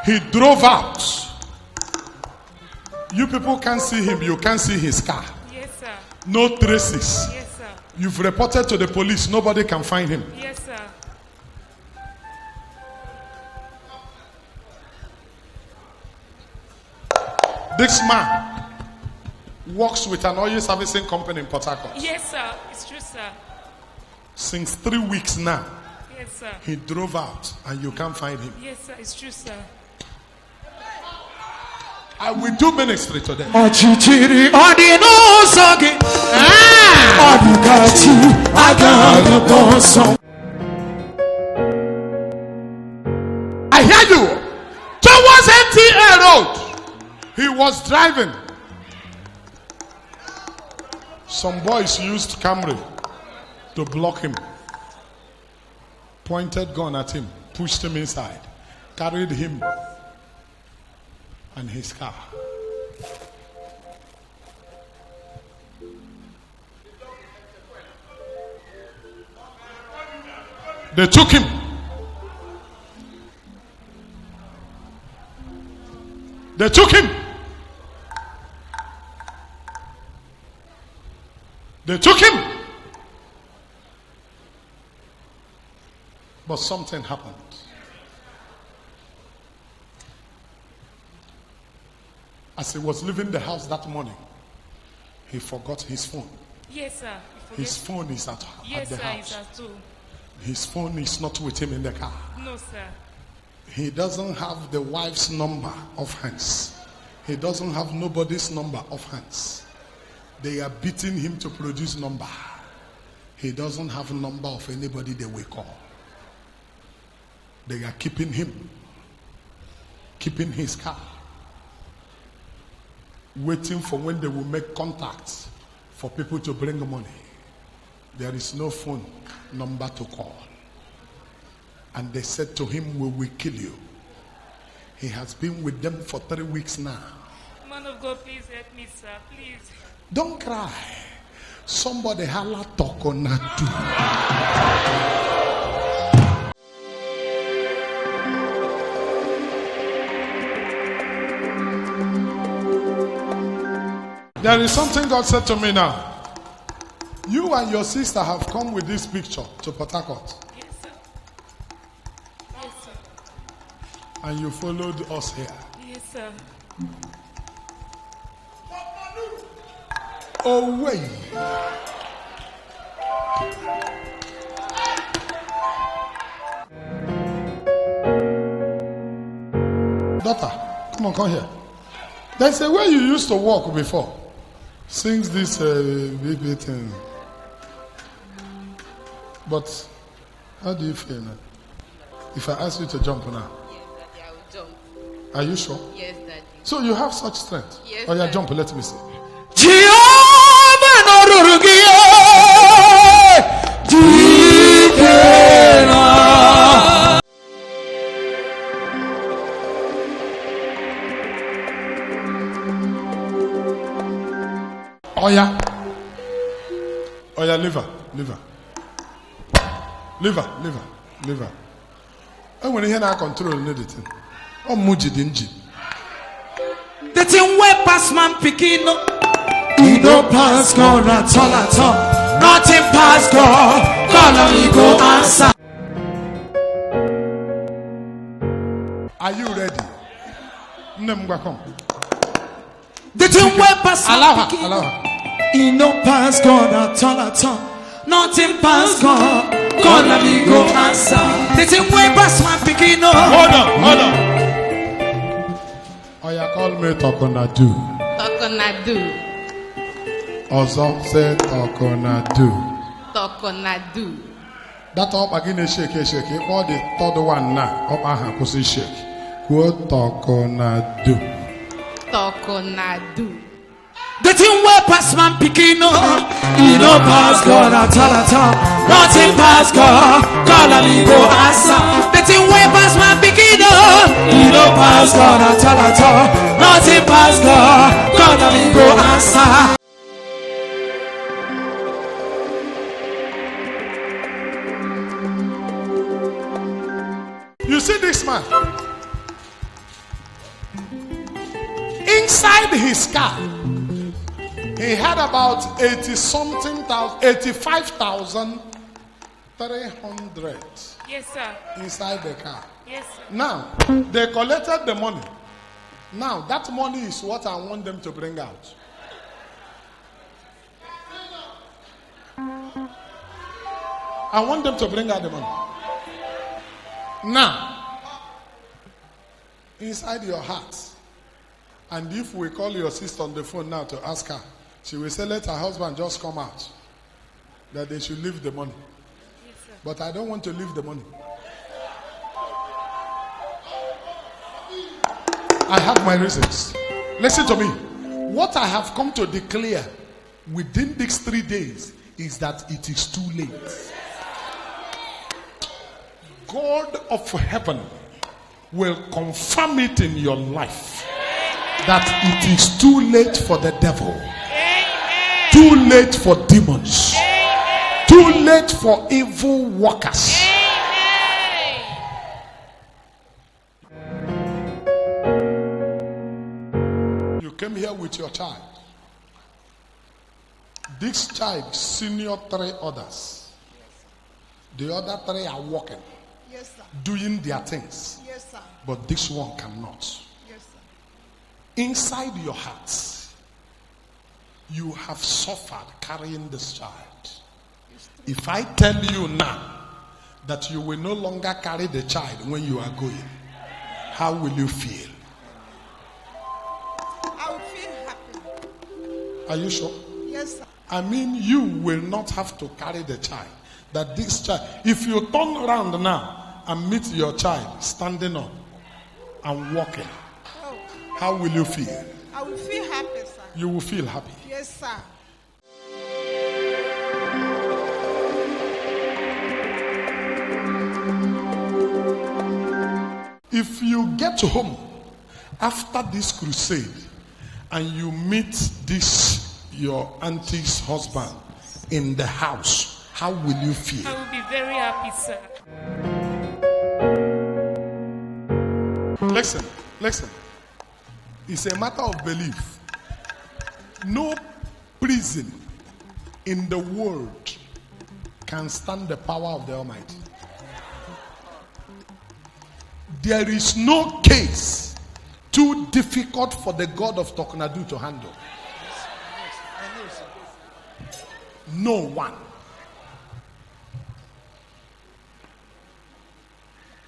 He drove out. You people can't see him. You can't see his car. Yes, sir. No traces. Yes, sir. You've reported to the police. Nobody can find him. Yes, sir. This man works with an oil servicing company in Port Harcourt. Yes, sir. It's true, sir. Since 3 weeks now. Yes, sir. He drove out and you can't find him. Yes, sir. It's true, sir. I will do ministry today. Ochichiri odino sogi odikachi agagos. I hear you. Towards NTA Road. He was driving. Some boys used Camry to block him. Pointed gun at him. Pushed him inside. Carried him and his car. They took him. They took him. They took him. But something happened. As he was leaving the house that morning, he forgot his phone. Yes, sir. His phone is at Yes, the sir. house. It's at two. His phone is not with him in the car. No, sir. He doesn't have the wife's number of hands. He doesn't have nobody's number of hands. They are beating him to produce number. He doesn't have a number of anybody they will call. They are keeping him, keeping his car, waiting for when they will make contacts for people to bring money. There is no phone number to call. And they said to him, we will kill you. He has been with them for 3 weeks now. Man of God, please help me, sir. Please. Don't cry. Somebody holla Talknado. There is something God said to me now. You and your sister have come with this picture to Port Harcourt. Yes, sir. Yes, sir. And you followed us here. Yes, sir. Oh, wait. Daughter, come here. There's a way you used to walk before. Sings this baby thing. But how do you feel now? If I ask you to jump now? Yes, Daddy, I will jump. Are you sure? Yes, Daddy. So you have such strength? Yes, Oh yeah, Daddy. jump, let me see. Jehovah no rurugie. Jikera. Oh yeah. Oh yeah, liver. And when you hear that control, you need it. Oh, muji dinji. The thing where pass man picking up. He no pass God at all. Nothing pass God. Call on he go answer. Are you ready? Come. The thing where pass Allow man her. picking Allow up. her. He no pass God at all. Nothing pass God. Call on he go answer. The thing where pass man picking up. Hold on. Oh yeah, call me Talknado. Talknado. Also say Talknado. Talknado. That up again shake. All the third one now. Up aha pussy shake. Go Talknado. Talknado. The thing where pass man picking up. He no pass God at all. Nothing pass God. Call on he go answer. The thing where pass man picking up. He no pass God at all. Nothing pass God. Call on he go answer. You see this man? Inside his car, he had about 85,300 Yes, sir. inside the car. Yes, sir. Now, they collected the money. Now, that money is what I want them to bring out. I want them to bring out the money. Now, inside your heart, and if we call your sister on the phone now to ask her, she will say, let her husband just come out, that they should leave the money. Yes, sir. But I don't want to leave the money. I have my reasons. Listen to me. What I have come to declare within these 3 days is that it is too late. God of heaven will confirm it in your life that it is too late for the devil, too late for demons, too late for evil workers. You came here with your child. This child, senior 3 others. The other 3 are working, Yes, sir. doing their things. Yes, sir. But this one cannot. Yes, sir. Inside your heart, you have suffered carrying this child. If I tell you now that you will no longer carry the child when you are going, how will you feel? I will feel happy. Are you sure? Yes, sir. I mean, you will not have to carry the child. That this child, if you turn around now and meet your child standing up and walking, Oh, how will you feel? I will feel happy, sir. You will feel happy. Yes, sir. If you get home after this crusade and you meet this your auntie's husband in the house, how will you I feel? will be very happy, sir. Listen. It's a matter of belief. No prison in the world can stand the power of the Almighty. There is no case too difficult for the God of Talknado to handle. No one.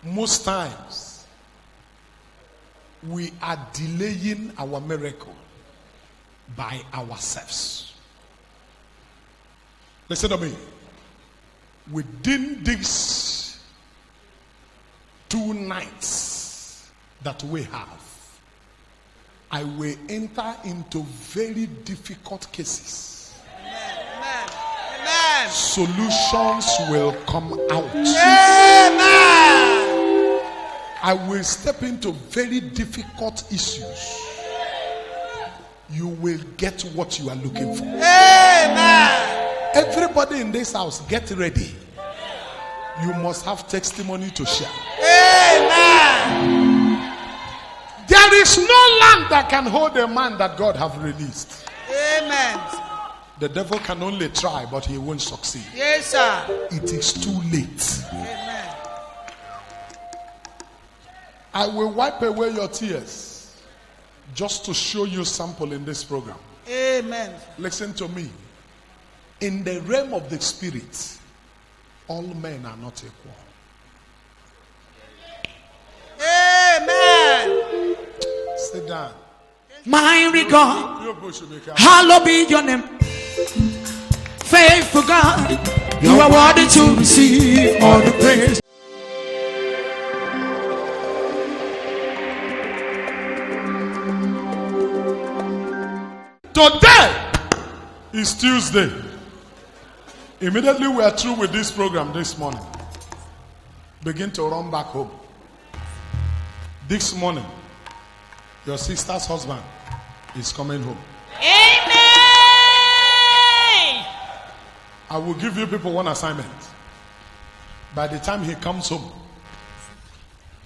Most times, we are delaying our miracle by ourselves. Listen to me. Within these 2 nights that we have, I will enter into very difficult cases. Amen. Solutions will come out. Amen. I will step into very difficult issues. You will get what you are looking for. Amen. Everybody in this house, get ready. You must have testimony to share. Amen. There is no land that can hold a man that God have released. Amen. The devil can only try, but he won't succeed. Yes, sir. It is too late. Amen. I will wipe away your tears just to show you sample in this program. Amen. Listen to me. In the realm of the spirit, all men are not equal. Amen. Sit down. My God, hallowed be your name. Faithful God, you are worthy to receive all the praise. Today is Tuesday. Immediately we are through with this program this morning. Begin to run back home. This morning, your sister's husband is coming home. Amen. I will give you people one assignment. By the time he comes home,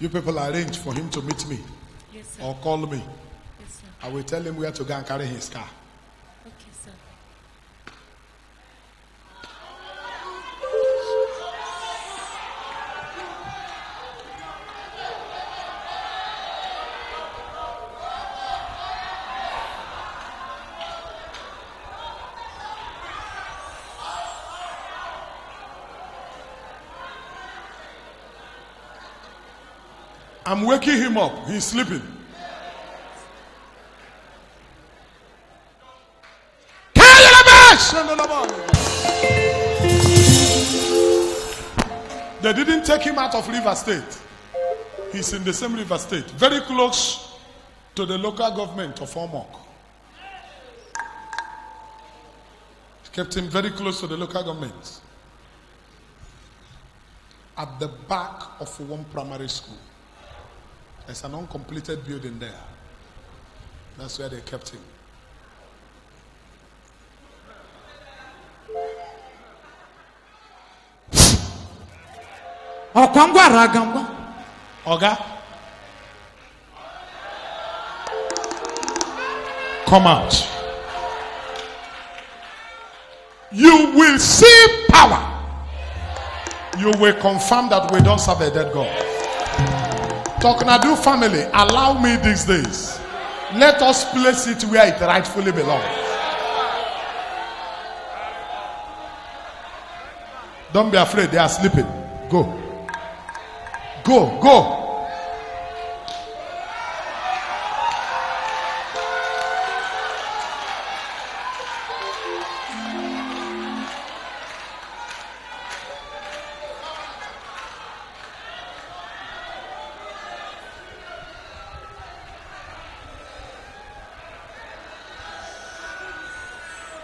you people arrange for him to meet me Yes, sir. or call me. Yes, sir. I will tell him where to go and carry his car. Okay, sir. I'm waking him up. He's sleeping. They didn't take him out of River State. He's in the same River State, very close to the local government of Omok. Kept him very close to the local government. At the back of one primary school. There's an uncompleted building there. That's where they kept him. Oga, come out. You will see power. You will confirm that we don't serve a dead God. Talknado family, allow me these days. Let us place it where it rightfully belongs. Don't be afraid, they are sleeping. Go. Go, go.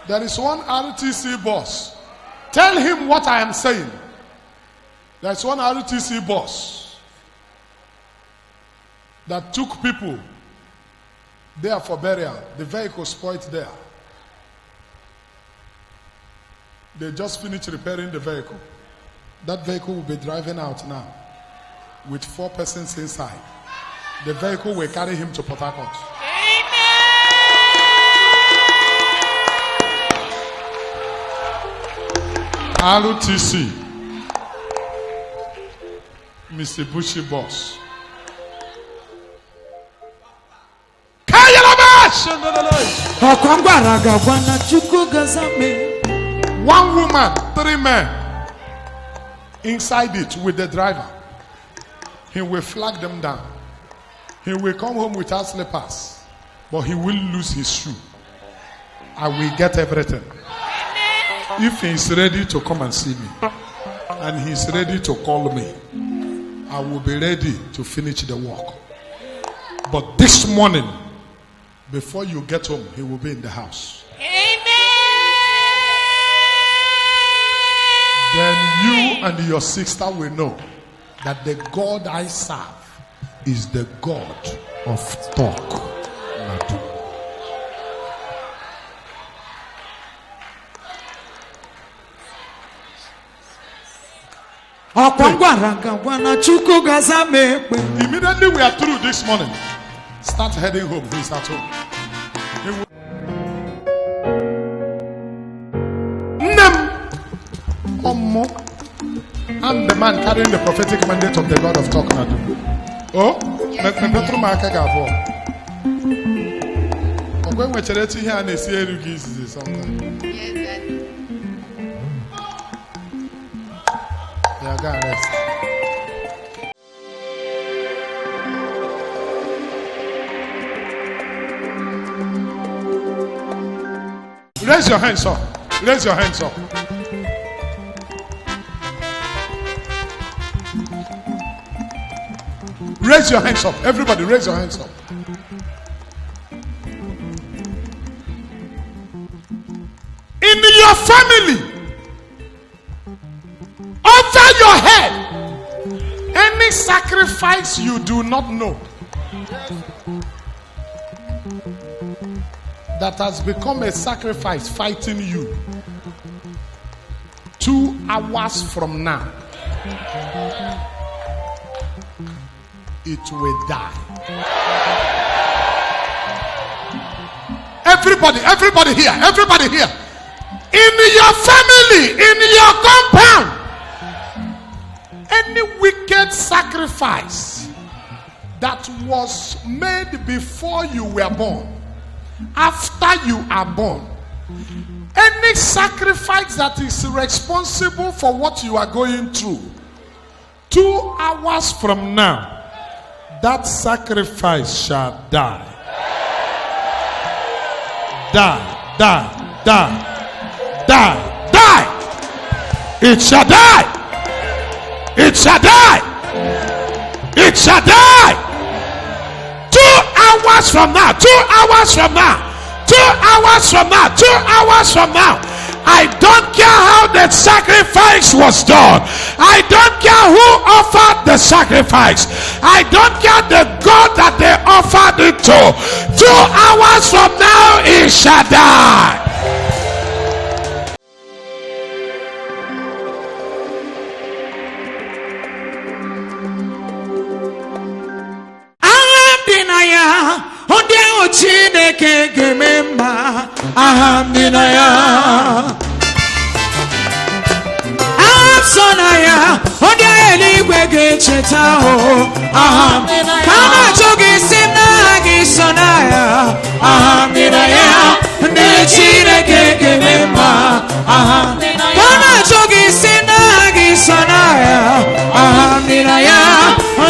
There is one RTC boss. Tell him what I am saying. There is one RTC boss that took people there for burial. The vehicle spoiled there. They just finished repairing the vehicle. That vehicle will be driving out now with 4 persons inside. The vehicle will carry him to Port Harcourt. RTC, Mr. Bushy Boss. One woman, 3 men inside it with the driver. He will flag them down. He will come home without slippers, but he will lose his shoe. I will get everything. If he is ready to come and see me, and he is ready to call me, I will be ready to finish the work. But this morning, before you get home, he will be in the house. Then you and your sister will know that the God I serve is the God of Talknado. Immediately we are through this morning, start heading home. He's at home. I'm the man carrying the prophetic mandate of the God of Talknado. Oh, yes, raise your hands up. Raise your hands up. Raise your hands up. Everybody, raise your hands up. In your family, over your head, any sacrifice you do not know that has become a sacrifice fighting you, 2 hours from now, it will die. Everybody here. In your family, in your compound, any wicked sacrifice that was made before you were born, after you are born, any sacrifice that is responsible for what you are going through, 2 hours from now, that sacrifice shall die. Die. It shall die. It shall die. 2 hours from now. 2 hours from now. 2 hours from now. 2 hours from now. I don't care how the sacrifice was done. I don't care who offered the sacrifice. I don't care the God that they offered it to. 2 hours from now, it shall die. Sonaya, odia eligwe gechetaho. Kama jogi simnagi sonaya. Minaya, nechine kekemema. Kama jogi simnagi sonaya. Minaya,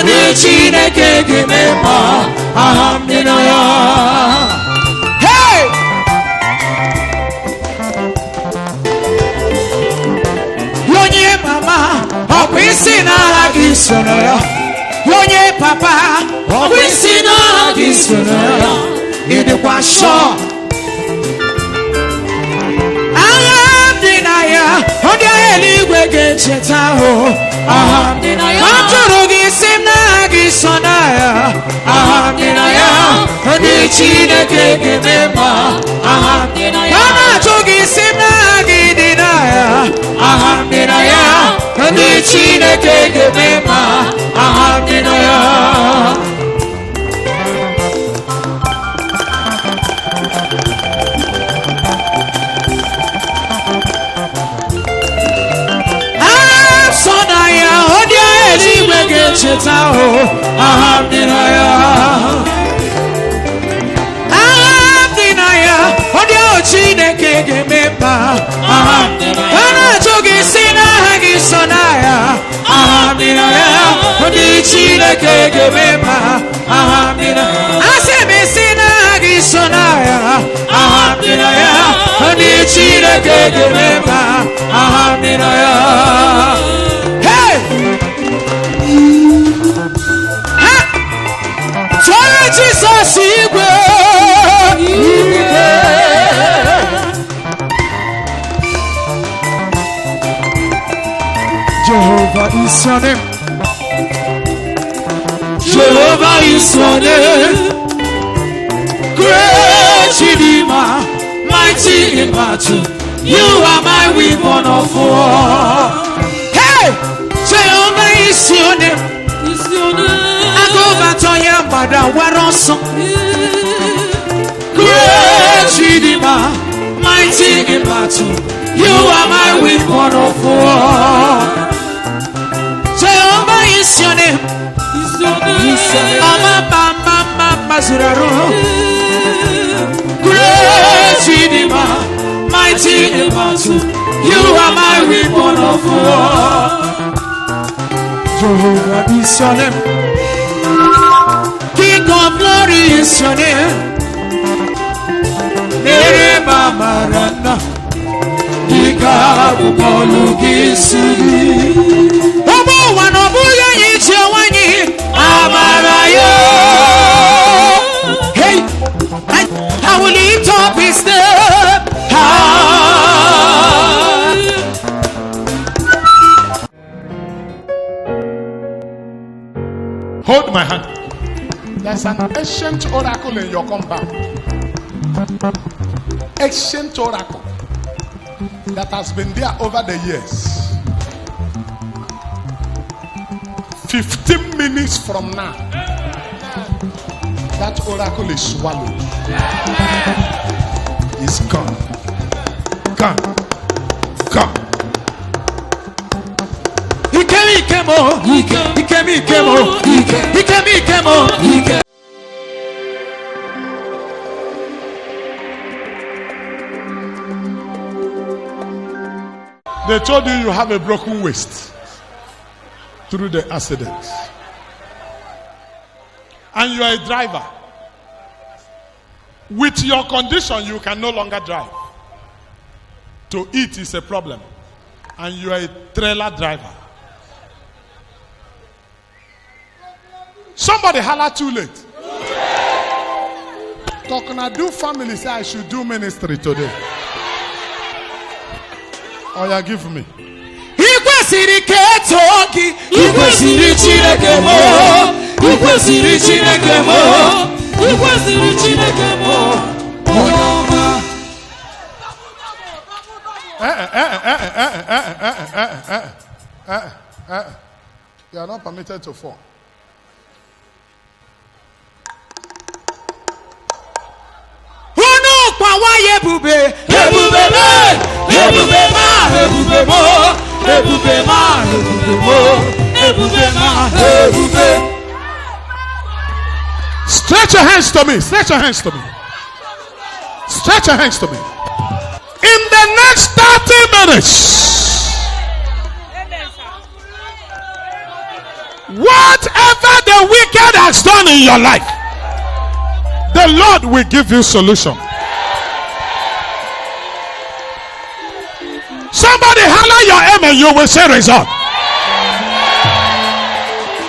nechine kekemema. Minaya. Hey! Okwisi na gisonaya, yonye papa. Okwisi na gisonaya, idikwa sho. Ahamdinaya, odia eligwe gechetaho. Ahamdinaya, anturu gisim na gisonaya. Ahamdinaya, onichine kekemema. Ahamdinaya, ana jogisim na gidinaya. chitao, ahamdinaya. Ahamdinaya, odio chineke gememba. Ahamdinaya, kana jogi sina hagi sonaya. Ahamdinaya, odi chineke gememba. Ahamdinaya, aseme sina hagi sonaya. Ahamdinaya, odi chineke gememba. Ahamdinaya. Hey! Jesus, Jehovah is your name. Jehovah is your name. Great Redeemer, mighty in battle. You are my weapon of war. Hey, Jehovah is your name. Great Redeemer, mighty in battle. You are my weapon of war. Jehovah is your name. Great Redeemer, mighty in battle. You are my weapon of war. Jehovah is your name. King of glory is your name. Nereba marana, ikabu bolugisi. Obo wanobuya yiche wanyi amarayo. Hey, I will lift up his name high. Hold my hand. There's an ancient oracle in your compound. Ancient oracle that has been there over the years. 15 minutes from now, that oracle is swallowed. It's gone. Gone. Gone. They told you you have a broken waist through the accident. And you are a driver. With your condition, you can no longer drive. To eat is a problem. And you are a trailer driver. Somebody holler too late. Talknado family say I should do ministry today. Oh yeah, give me. You are not permitted to fall. Stretch your hands to me. Stretch your hands to me. Stretch your hands to me. In the next 30 minutes, whatever the wicked has done in your life, the Lord will give you solution. Somebody holler your aim and you will see result.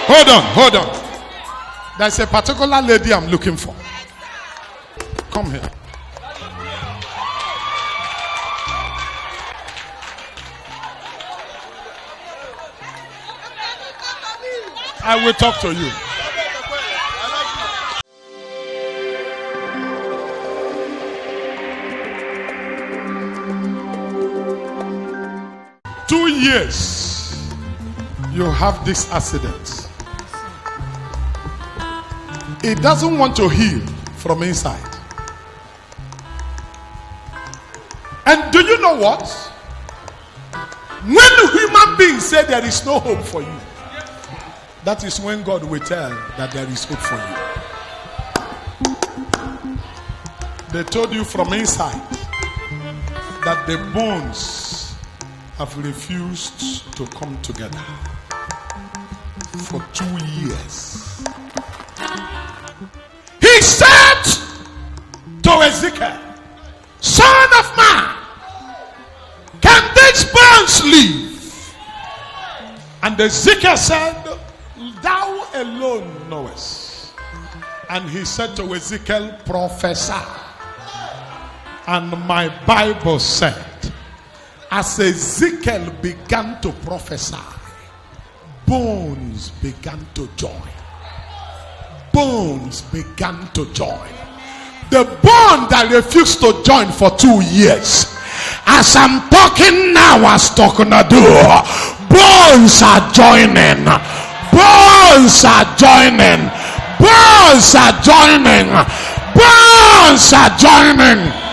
Hold on, hold on. There's a particular lady I'm looking for. Come here. I will talk to you. Two years you have this accident. It doesn't want to heal from inside. And do you know what? When human beings say there is no hope for you, that is when God will tell that there is hope for you. They told you from inside that the bones have refused to come together for 2 years. He said to Ezekiel, Son of man, can these bones live? And Ezekiel said, Thou alone knowest. And he said to Ezekiel, Prophesy. And my Bible said, as Ezekiel began to prophesy, bones began to join. Bones began to join. The bone that refused to join for 2 years, as I'm talking now, as Talknado, bones are joining. Bones are joining. Bones are joining. Bones are joining.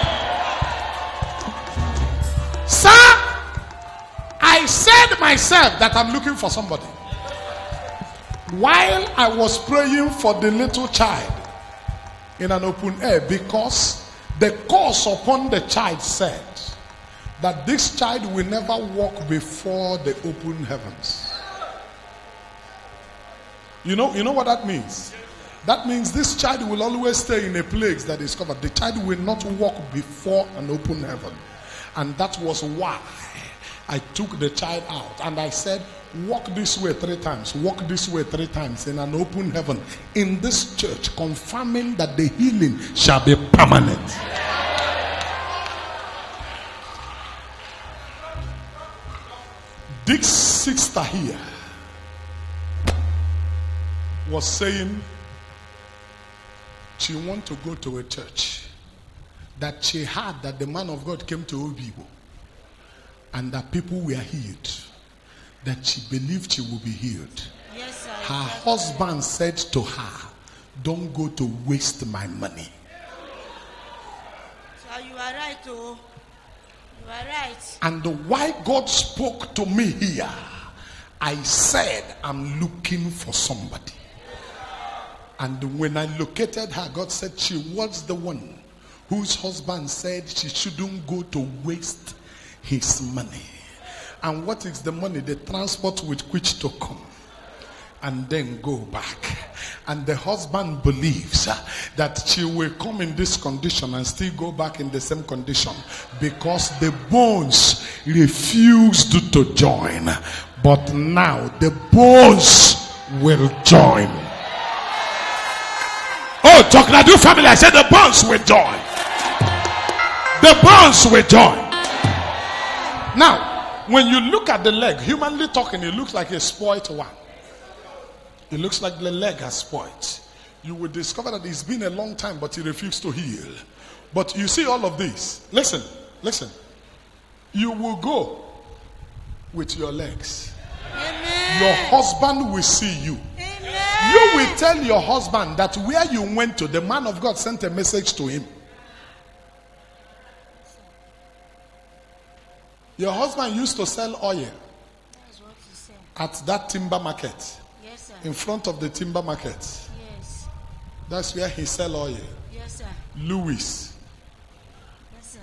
Sir, I said myself that I'm looking for somebody. While I was praying for the little child in an open air, because the curse upon the child said that this child will never walk before the open heavens. You know what that means? That means this child will always stay in a place that is covered. The child will not walk before an open heaven. And that was why I took the child out and I said, walk this way 3 times, walk this way 3 times in an open heaven in this church, confirming that the healing shall be permanent. This sister here was saying she want to go to a church that she heard that the man of God came to Obibo and that people were healed, that she believed she would be healed. Yes, sir. Her husband said to her, don't go to waste my money. Sir, you are right, oh. You are right. And why God spoke to me here, I said, I'm looking for somebody. And when I located her, God said she was the one whose husband said she shouldn't go to waste his money. And what is the money? The transport with which to come and then go back. And the husband believes that she will come in this condition and still go back in the same condition because the bones refused to join. But now the bones will join. Oh, Talknado family, I said the bones will join. The bones will join. Now, when you look at the leg, humanly talking, it looks like a spoiled one. It looks like the leg has spoiled. You will discover that it's been a long time, but it refused to heal. But you see all of this. Listen. You will go with your legs. Amen. Your husband will see you. Amen. You will tell your husband that where you went to, the man of God sent a message to him. Your husband used to sell oil That's what you say. at that timber market. Yes, sir. In front of the timber market. Yes. That's where he sell oil. Yes, sir. Louis. Yes, sir.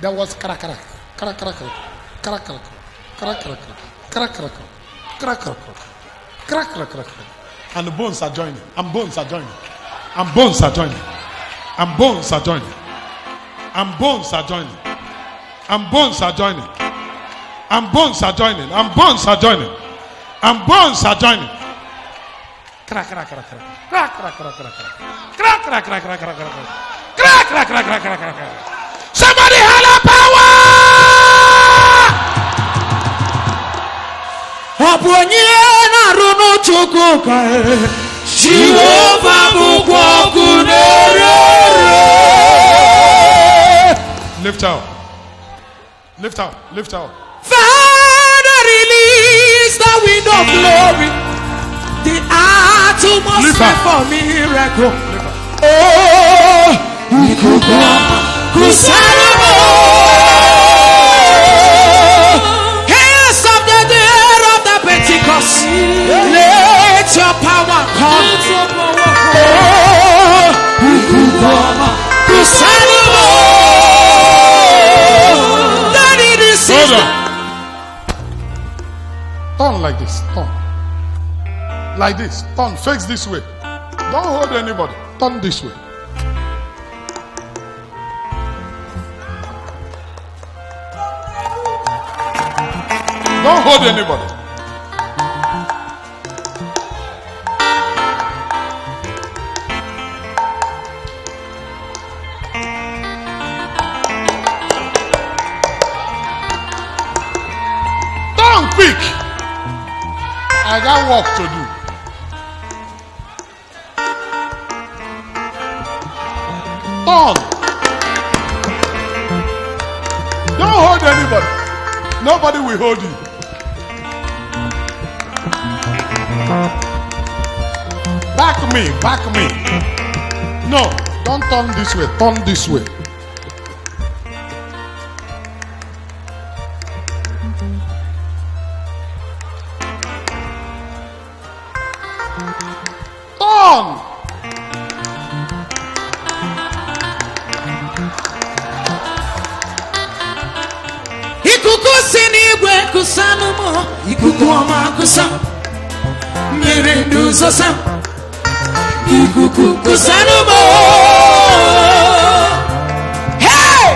There was crack. And the bones are joining. And bones are joining. And bones are joining. And bones are joining. And bones are joining. And bones are joining. And bones are joining. And bones are joining. And bones are joining. Crack. Somebody holler power! Lift out. Father, release the wind of glory, the atmosphere for miracle. Oh, we could go Kusanumo. Hands of the day of the Pentecost. Let your power come. Kusanumo. Daddy, this is Turn like this. Turn. Like this. Turn. Face this way. Don't hold anybody. Turn this way. Don't hold anybody. Turn quick. I got work to do. Turn. Don't hold anybody. Nobody will hold you. Back me, back me. No, don't turn this way, turn this way. Turn. Ikuku sinigwe kusanumo. Ikuku ọma kusa. Mmiri nduzosa. Ikuku kusanumo. Hey!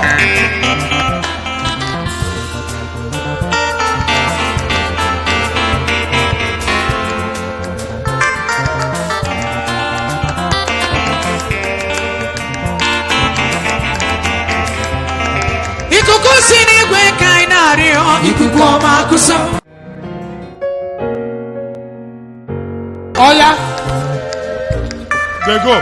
Ikuku sinigwe kainario. Ikuku ọma kusa. Oh yeah. They go.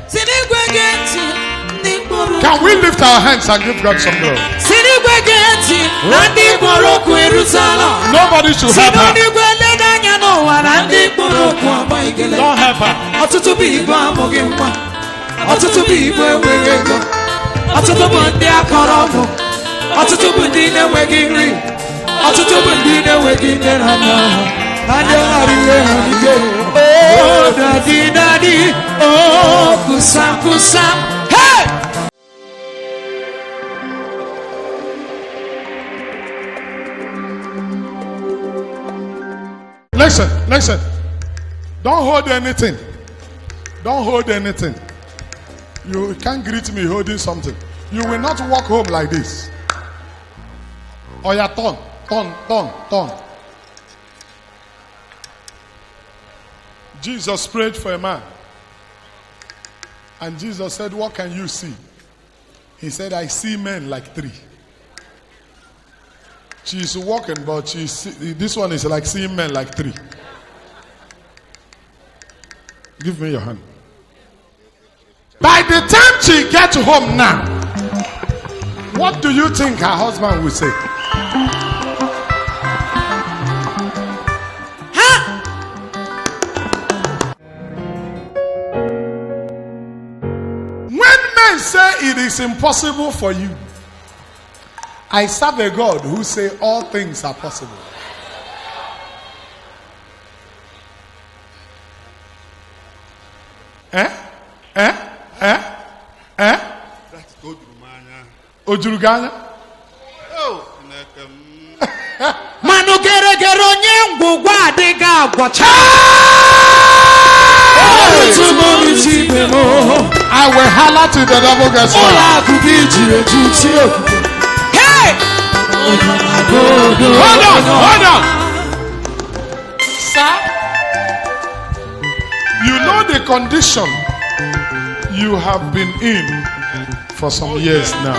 Sinigwe genti. Nikboro. Can we lift our hands and give God some glory? Sinigwe genti. Nandi kporo ku Jerusalem. Nobody should help her. Sinigwe ledanya n'ụwa na ndị kporo ku ọgba ikele. Don't help her. Ọtụtụ bụ igwe amụghị nwa. Ọtụtụ bụ igwe enweghị ego. Ọtụtụ bụ ndị akọrọ ọnụ. Ọtụtụ bụ ndị na-enweghị nri. Ọtụtụ bụ ndị na-enweghị nne na nna ha. Ha na-aghara ihe ha n'ike. Oh, daddy, daddy. Oh, kusam, kusam. Hey! Listen, listen. Don't hold anything. Don't hold anything. You can't greet me holding something. You will not walk home like this. Oh yeah, turn, turn, turn, turn. Jesus prayed for a man. And Jesus said, what can you see? He said, I see men like three. She's walking, but this one is like seeing men like three. Give me your hand. By the time she gets home now, what do you think her husband will say? When men say it is impossible for you, I serve a God who says all things are possible. Ojuruganya? Manu gere gere onye ngwugwu adịghị agwọcha. I will holler till the devil gets Ụlọ mad. akụ gị jiri eju ti okwukwe. Hey! Hold on. Sir, you know the condition you have been in for some years now.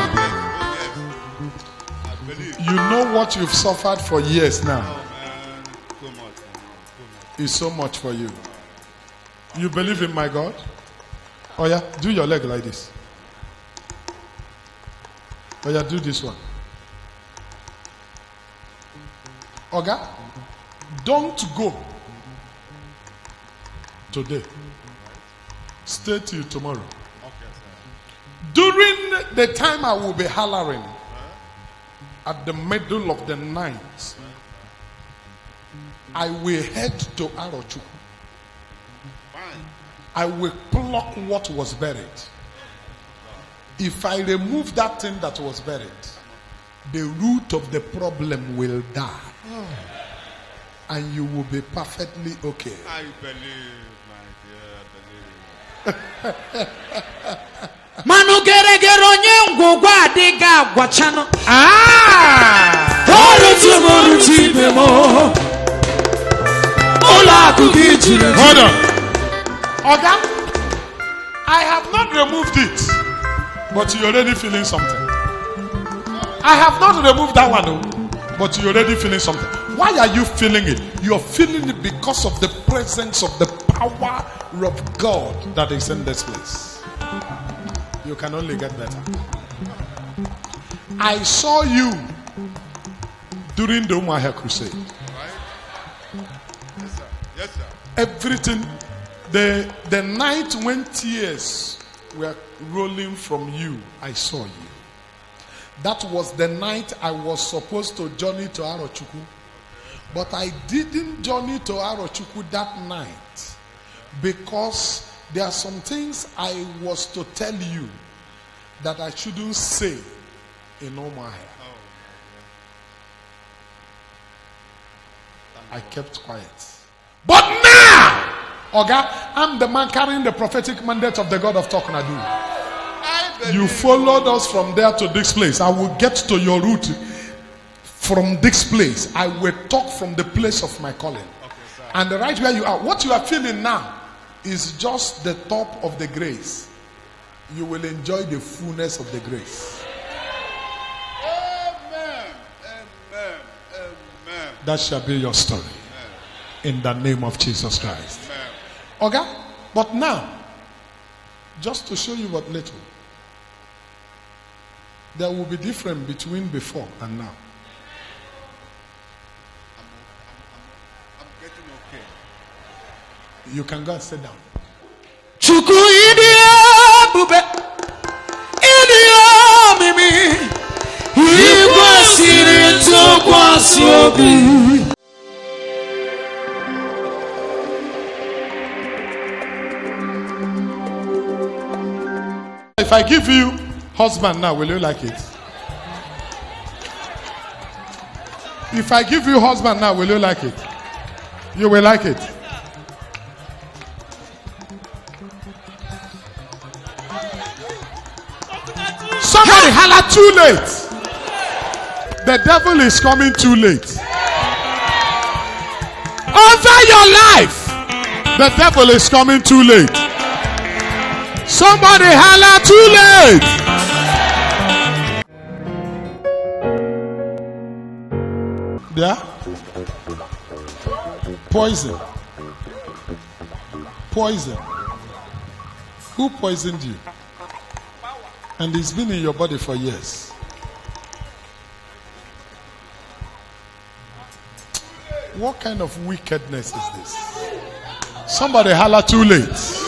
You know what you've suffered for years now. It's so much for you. You believe in my God? Oh yeah, do your leg like this. Oh yeah, do this one. Oga, don't go today. Stay till tomorrow. During the time I will be hollering at the middle of the night, I will head to Arochukwu. I will pluck what was buried. If I remove that thing that was buried, the root of the problem will die. And you will be perfectly okay. I believe, my dear, believe. Manu gere gere onye ngwugwu adịghị agwachanụ. Oruti bemo. Ola akụ gị jiri. Hold on. Oga, I have not removed it, but you're already feeling something. I have not removed that one, but you're already feeling something. Why are you feeling it? You're feeling it because of the presence of the power of God that is in this place. You can only get better. I saw you during the Umaha crusade. Yes, sir. Yes, sir. Everything, the night when tears were rolling from you, I saw you. That was the night I was supposed to journey to Arochukwu. But I didn't journey to Arochukwu that night because there are some things I was to tell you that I shouldn't say in Omaha. I kept quiet. But now, Oga, I'm the man carrying the prophetic mandate of the God of Talknado. You followed us from there to this place. I will get to your root from this place. I will talk from the place of my calling. And right where you are, what you are feeling now is just the top of the grace. You will enjoy the fullness of the grace. Amen. Amen. Amen. That shall be your story. In the name of Jesus Christ. Amen. Okay? But now, just to show you what little, there will be difference between before and now. I'm getting okay. You can go and sit down. Chukwu idia bube. Idia mimi. Igwasiri ntụkwasị obi. If I give you husband now, will you like it? If I give you husband now, will you like it? You will like it. Somebody holla too late. The devil is coming too late. Over your life, the devil is coming too late. Somebody holla too late. Yeah? Poison. Poison. Who poisoned you? And it's been in your body for years. What kind of wickedness is this? Somebody holla too late.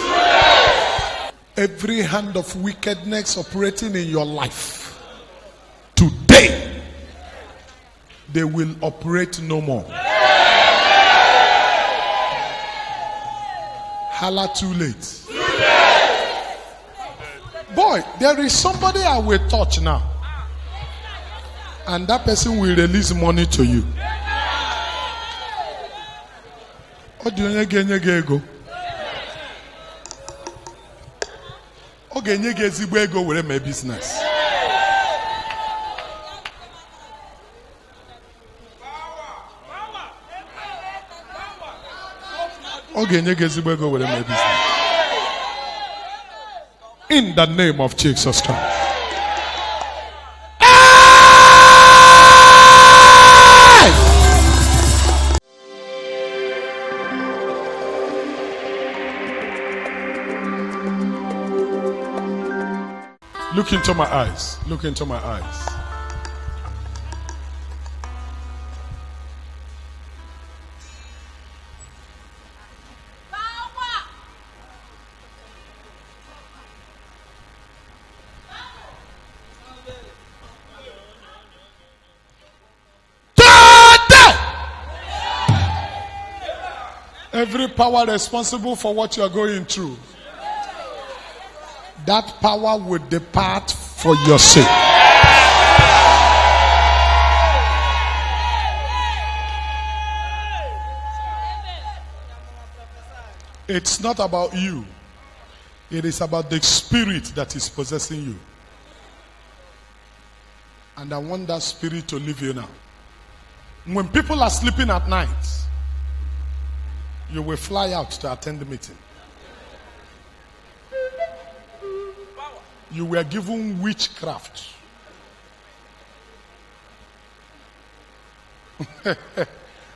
Every hand of wickedness operating in your life, today, they will operate no more. Holla too late. Boy, there is somebody I will touch now. And that person will release money to you. What do you get? Okay, you get go with my business. Okay, you get go with my business. In the name of Jesus Christ. Look into my eyes. Look into my eyes. Every power responsible for what you are going through, that power will depart for your sake. It's not about you. It is about the spirit that is possessing you. And I want that spirit to leave you now. When people are sleeping at night, you will fly out to attend the meeting. You were given witchcraft.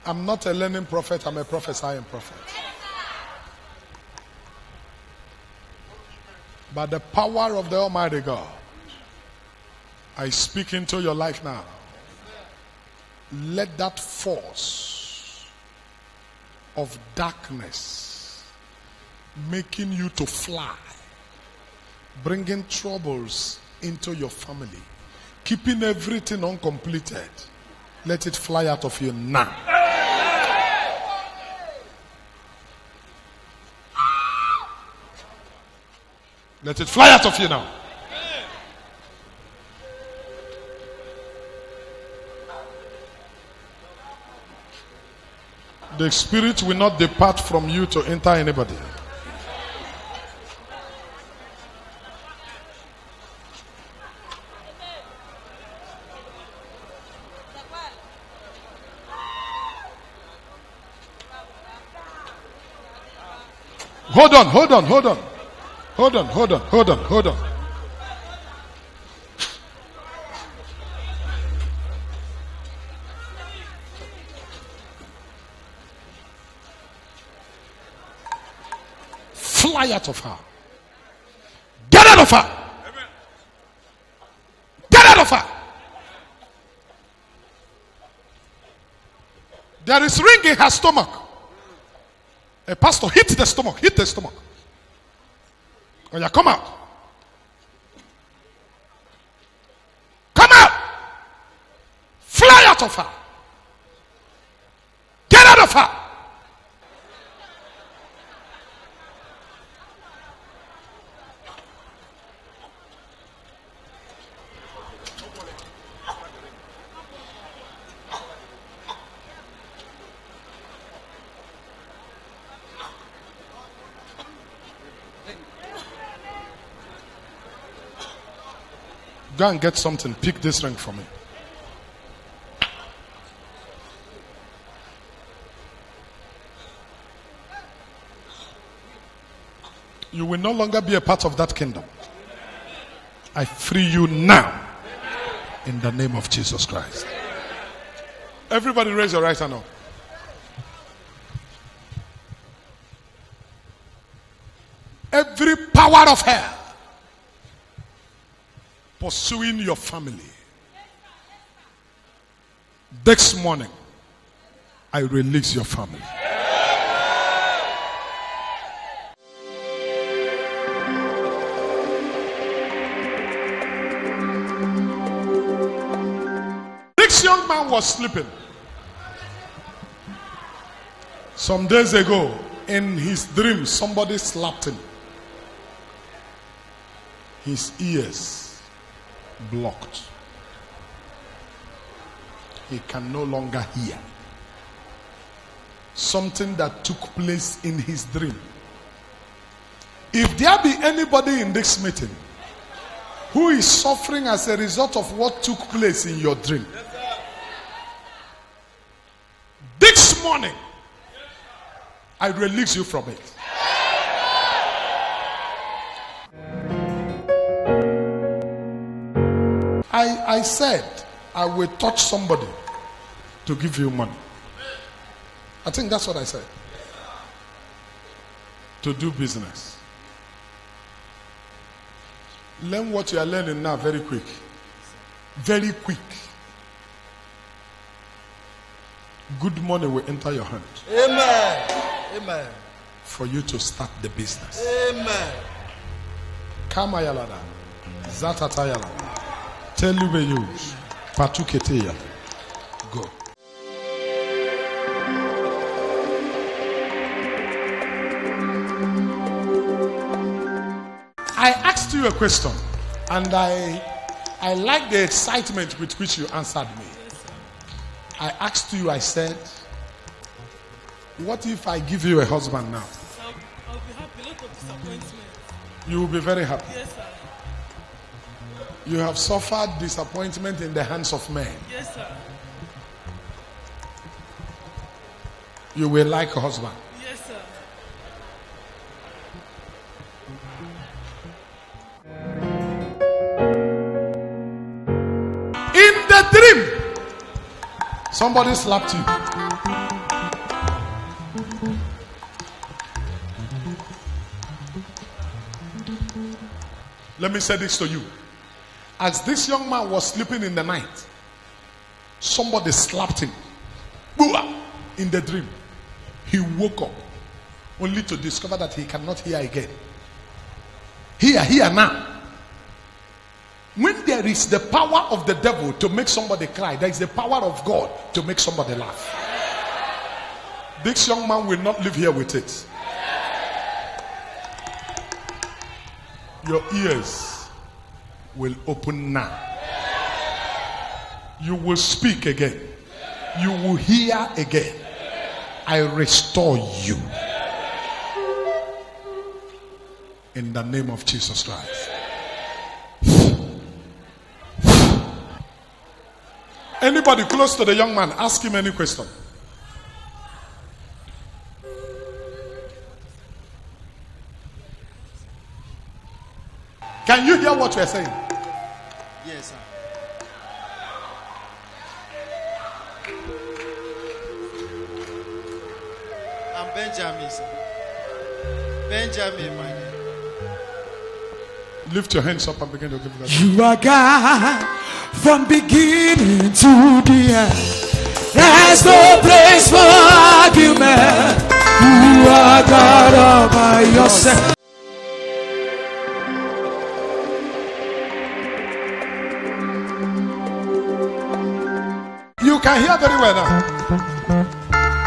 I'm not a learning prophet, I'm a prophesying prophet. By the power of the Almighty God, I speak into your life now. Let that force of darkness making you to fly, bringing troubles into your family, keeping everything uncompleted, let it fly out of you now. Let it fly out of you now. The spirit will not depart from you to enter anybody. Hold on. Fly out of her. Get out of her. Get out of her. There is ring in her stomach. A pastor hit the stomach. Oh yeah, come out. Come out. Fly out of her. Get out of her. Go and get something. Pick this ring for me. You will no longer be a part of that kingdom. I free you now in the name of Jesus Christ. Everybody raise your right hand up. Every power of hell pursuing your family, this morning I release your family. This young man was sleeping. Some days ago, in his dream, somebody slapped him. His ears blocked. He can no longer hear. Something that took place in his dream. If there be anybody in this meeting who is suffering as a result of what took place in your dream, this morning I release you from it. I said I will touch somebody to give you money. I think that's what I said. To do business. Learn what you are learning now very quick. Very quick. Good money will enter your hand. Amen. For you to start the business. Amen. Kama yalada. Zatata yalada. Tell you where you patukete. Go. I asked you a question, and I like the excitement with which you answered me. I asked you, I said, what if I give you a husband now? I'll be happy. A lot of disappointment. You will be very happy. Yes, sir. You have suffered disappointment in the hands of men. Yes, sir. You will like a husband. Yes, sir. In the dream, somebody slapped you. Let me say this to you. As this young man was sleeping in the night, somebody slapped him. Booah! In the dream. He woke up only to discover that he cannot hear again. Hear now. When there is the power of the devil to make somebody cry, there is the power of God to make somebody laugh. This young man will not live here with it. Your ears will open now. You will speak again. You will hear again. I restore you. In the name of Jesus Christ. Anybody close to the young man, ask him any question. Can you hear what we are saying? Yes, sir. I'm Benjamin, sir. Benjamin, my name. Lift your hands up and begin to give God. You are God from beginning to the end. There's no place for argument. You are God all by yourself. You can hear very well now.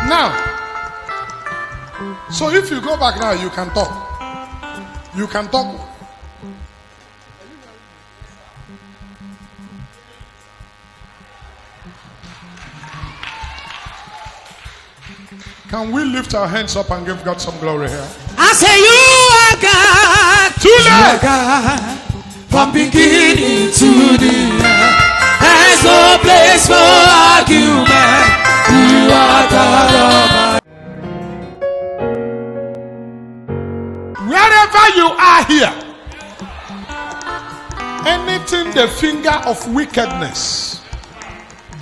Now, so if you go back now, you can talk. You can talk. Can we lift our hands up and give God some glory here? I say you are God. Too late. You are God from beginning to the end. There's no place for argument. You are God Almighty. Wherever you are here, anything the finger of wickedness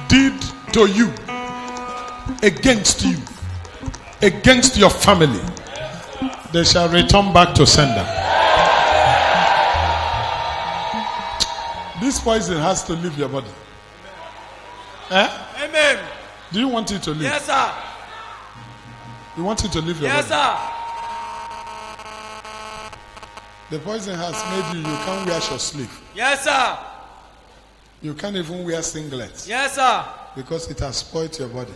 did to you, against you, against your family, they shall return back to sender. This poison has to leave your body. Eh? Amen. Do you want it to leave? Yes, sir. You want it to leave your Yes, body? sir. The poison has made you can't wear short sleeve. Yes, sir. You can't even wear singlets Yes, sir. because it has spoiled your body.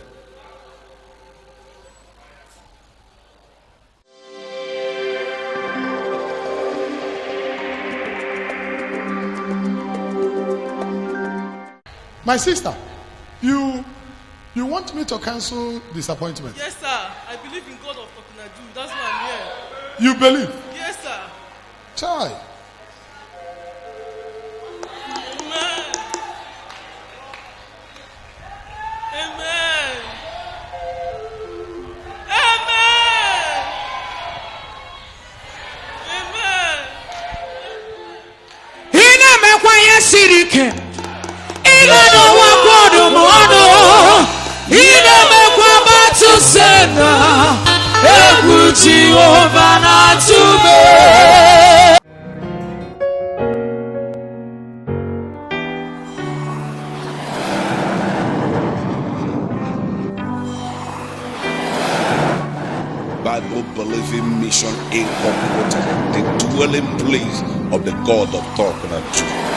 My sister, you want me to cancel disappointment? Yes, sir. I believe in God of Talknado. That's why I'm here. You believe? Yes, sir. Child. Amen. Amen. Amen. Amen. Ina mekwanye sirike. Ina no wakodo mono. Ina mekwa batu sena. Ekuchi ovana tube. Bible Believing Mission Incorporated, the dwelling place of the God of Talknado.